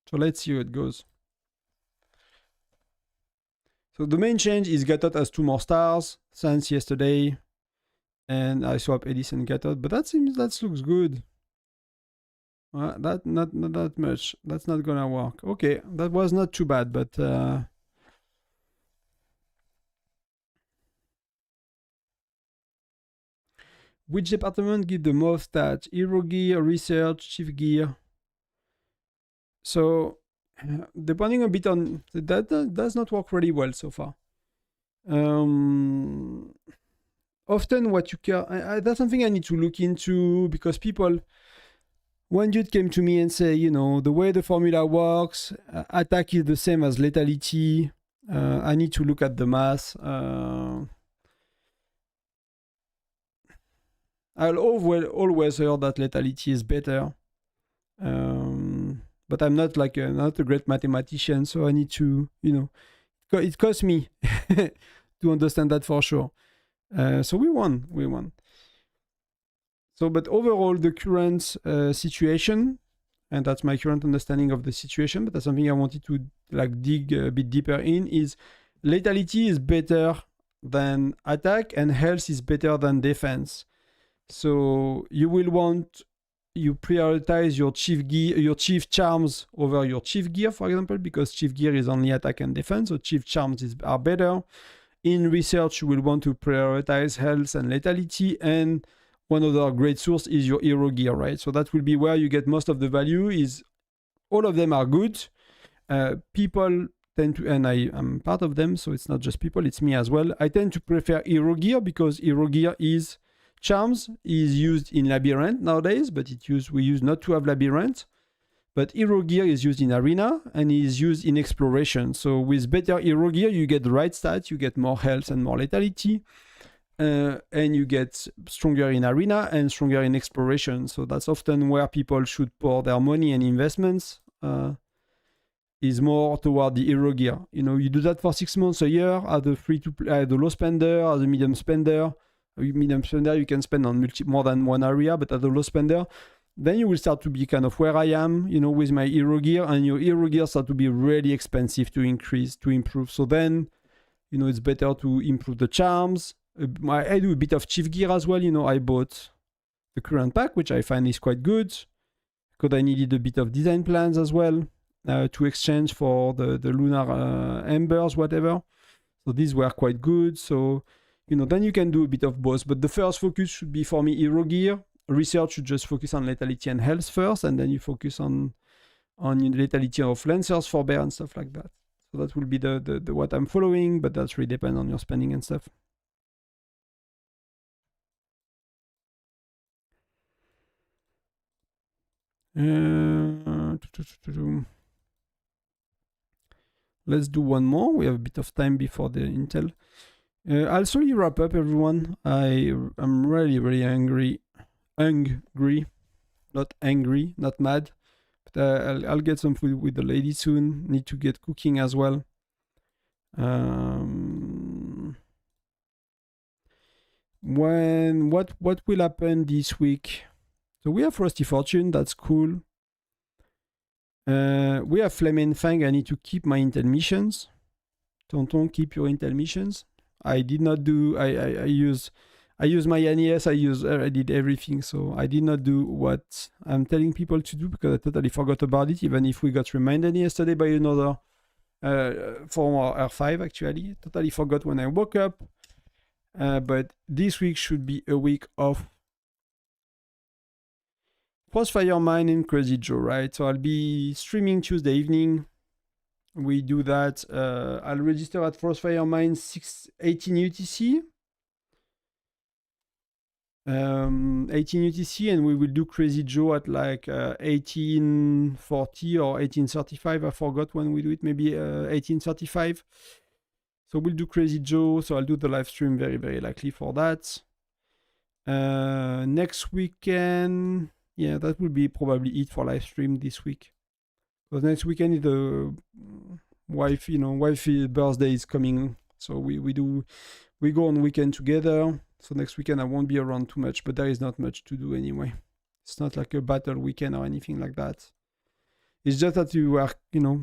So let's see how it goes. So the main change is Gatot has 2 more stars since yesterday. And I swap Edith and Gatot, but that looks good. That not that much. That's not gonna work. Okay, that was not too bad, but which department give the most stats? Hero gear, research, chief gear. So depending a bit on that, does not work really well so far. Often what you care, that's something I need to look into, because people, one dude came to me and say, you know, the way the formula works, attack is the same as lethality. I need to look at the math. I'll always hear that lethality is better. But I'm not like not a great mathematician, so I need to, you know, it costs me to understand that for sure. So we won. So, but overall, the current situation, and that's my current understanding of the situation, but that's something I wanted to like dig a bit deeper in, is lethality is better than attack and health is better than defense. So you will want, you prioritize your chief gear, your chief charms over your chief gear, for example, because chief gear is only attack and defense, so chief charms are better. In research, you will want to prioritize health and lethality, and one other great source is your hero gear, right? So that will be where you get most of the value. Is all of them are good. People tend to, and I am part of them, so it's not just people, it's me as well. I tend to prefer hero gear because hero gear is charms is used in labyrinth nowadays, but we use not to have labyrinth. But hero gear is used in arena and is used in exploration. So with better hero gear, you get the right stats, you get more health and more lethality, and you get stronger in arena and stronger in exploration. So that's often where people should pour their money and investments, is more toward the hero gear. You know, you do that for 6 months, a year, as a free-to-play, the low spender, as a medium spender. Medium spender you can spend on more than one area, but as a low spender, then you will start to be kind of where I am, you know, with my hero gear, and your hero gear start to be really expensive to improve. So then, you know, it's better to improve the charms. I do a bit of chief gear as well. You know, I bought the current pack, which I find is quite good, because I needed a bit of design plans as well to exchange for the lunar embers, whatever. So these were quite good. So, you know, then you can do a bit of both. But the first focus should be for me hero gear. Research should just focus on lethality and health first, and then you focus on lethality of lancers for bear and stuff like that. So that will be the what I'm following, but that's really depends on your spending and stuff. Let's do one more. We have a bit of time before the Intel. I'll slowly wrap up, everyone. I'm really angry. Not angry, not mad. But I'll get some food with the lady soon. Need to get cooking as well. what will happen this week? So we have Frosty Fortune, that's cool. We have Flame Fang. I need to keep my intel missions. Tonton, keep your intel missions. I did not do. I use my NES. I did everything. So I did not do what I'm telling people to do because I totally forgot about it. Even if we got reminded yesterday by another from our R5 actually. Totally forgot when I woke up. But this week should be a week of Crossfire Mine and Crazy Joe, right? So I'll be streaming Tuesday evening. We do that. I'll register at Crossfire Mine 18 UTC. 18 UTC, and we will do Crazy Joe at like 1840 or 1835. I forgot when we do it, maybe 1835. So we'll do Crazy Joe. So I'll do the live stream very, very likely for that. Next weekend, yeah, that will be probably it for live stream this week. Because next weekend is the wife's birthday is coming. So we go on weekend together. So next weekend I won't be around too much, but there is not much to do anyway. It's not like a battle weekend or anything like that. It's just that you are,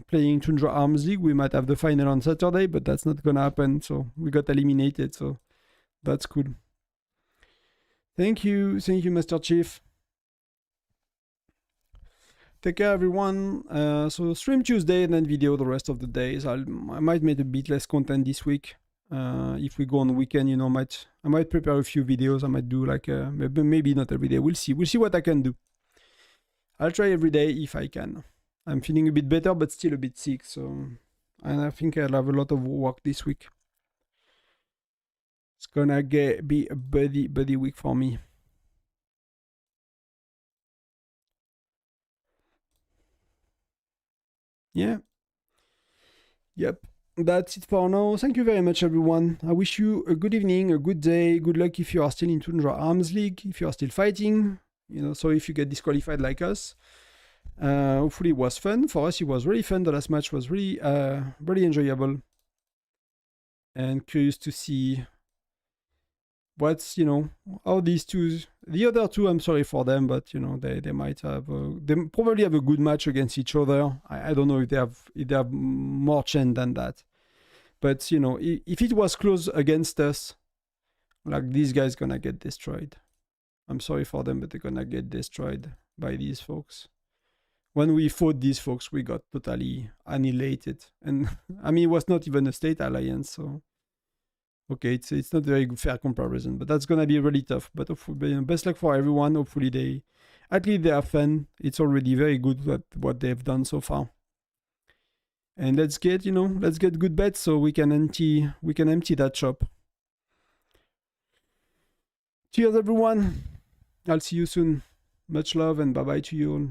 playing Tundra Arms League. We might have the final on Saturday, but that's not gonna happen. So we got eliminated. So that's cool. Thank you, Master Chief. Take care, everyone. So stream Tuesday and then video the rest of the days. I might make a bit less content this week. If we go on the weekend, I might prepare a few videos. I might do like maybe not every day. We'll see. We'll see what I can do. I'll try every day if I can. I'm feeling a bit better, but still a bit sick. And I think I'll have a lot of work this week. It's gonna be a buddy week for me. Yeah. Yep. That's it for now. Thank you very much, everyone. I wish you a good evening, a good day. Good luck if you are still in Tundra Arms League, if you are still fighting. So if you get disqualified like us. Hopefully it was fun. For us, it was really fun. The last match was really, really enjoyable. And curious to see what's, how these two, the other two, I'm sorry for them, but, they might have, they probably have a good match against each other. I don't know if they have more chance than that. But, if it was close against us, like these guys gonna get destroyed. I'm sorry for them, but they're gonna get destroyed by these folks. When we fought these folks, we got totally annihilated. And, I mean, it was not even a state alliance, so... Okay, it's not a very fair comparison, but that's gonna be really tough. But hopefully, best luck for everyone. Hopefully they have fun. It's already very good what they've done so far. And let's get good bets so we can empty that shop. Cheers, everyone. I'll see you soon. Much love and bye bye to you all.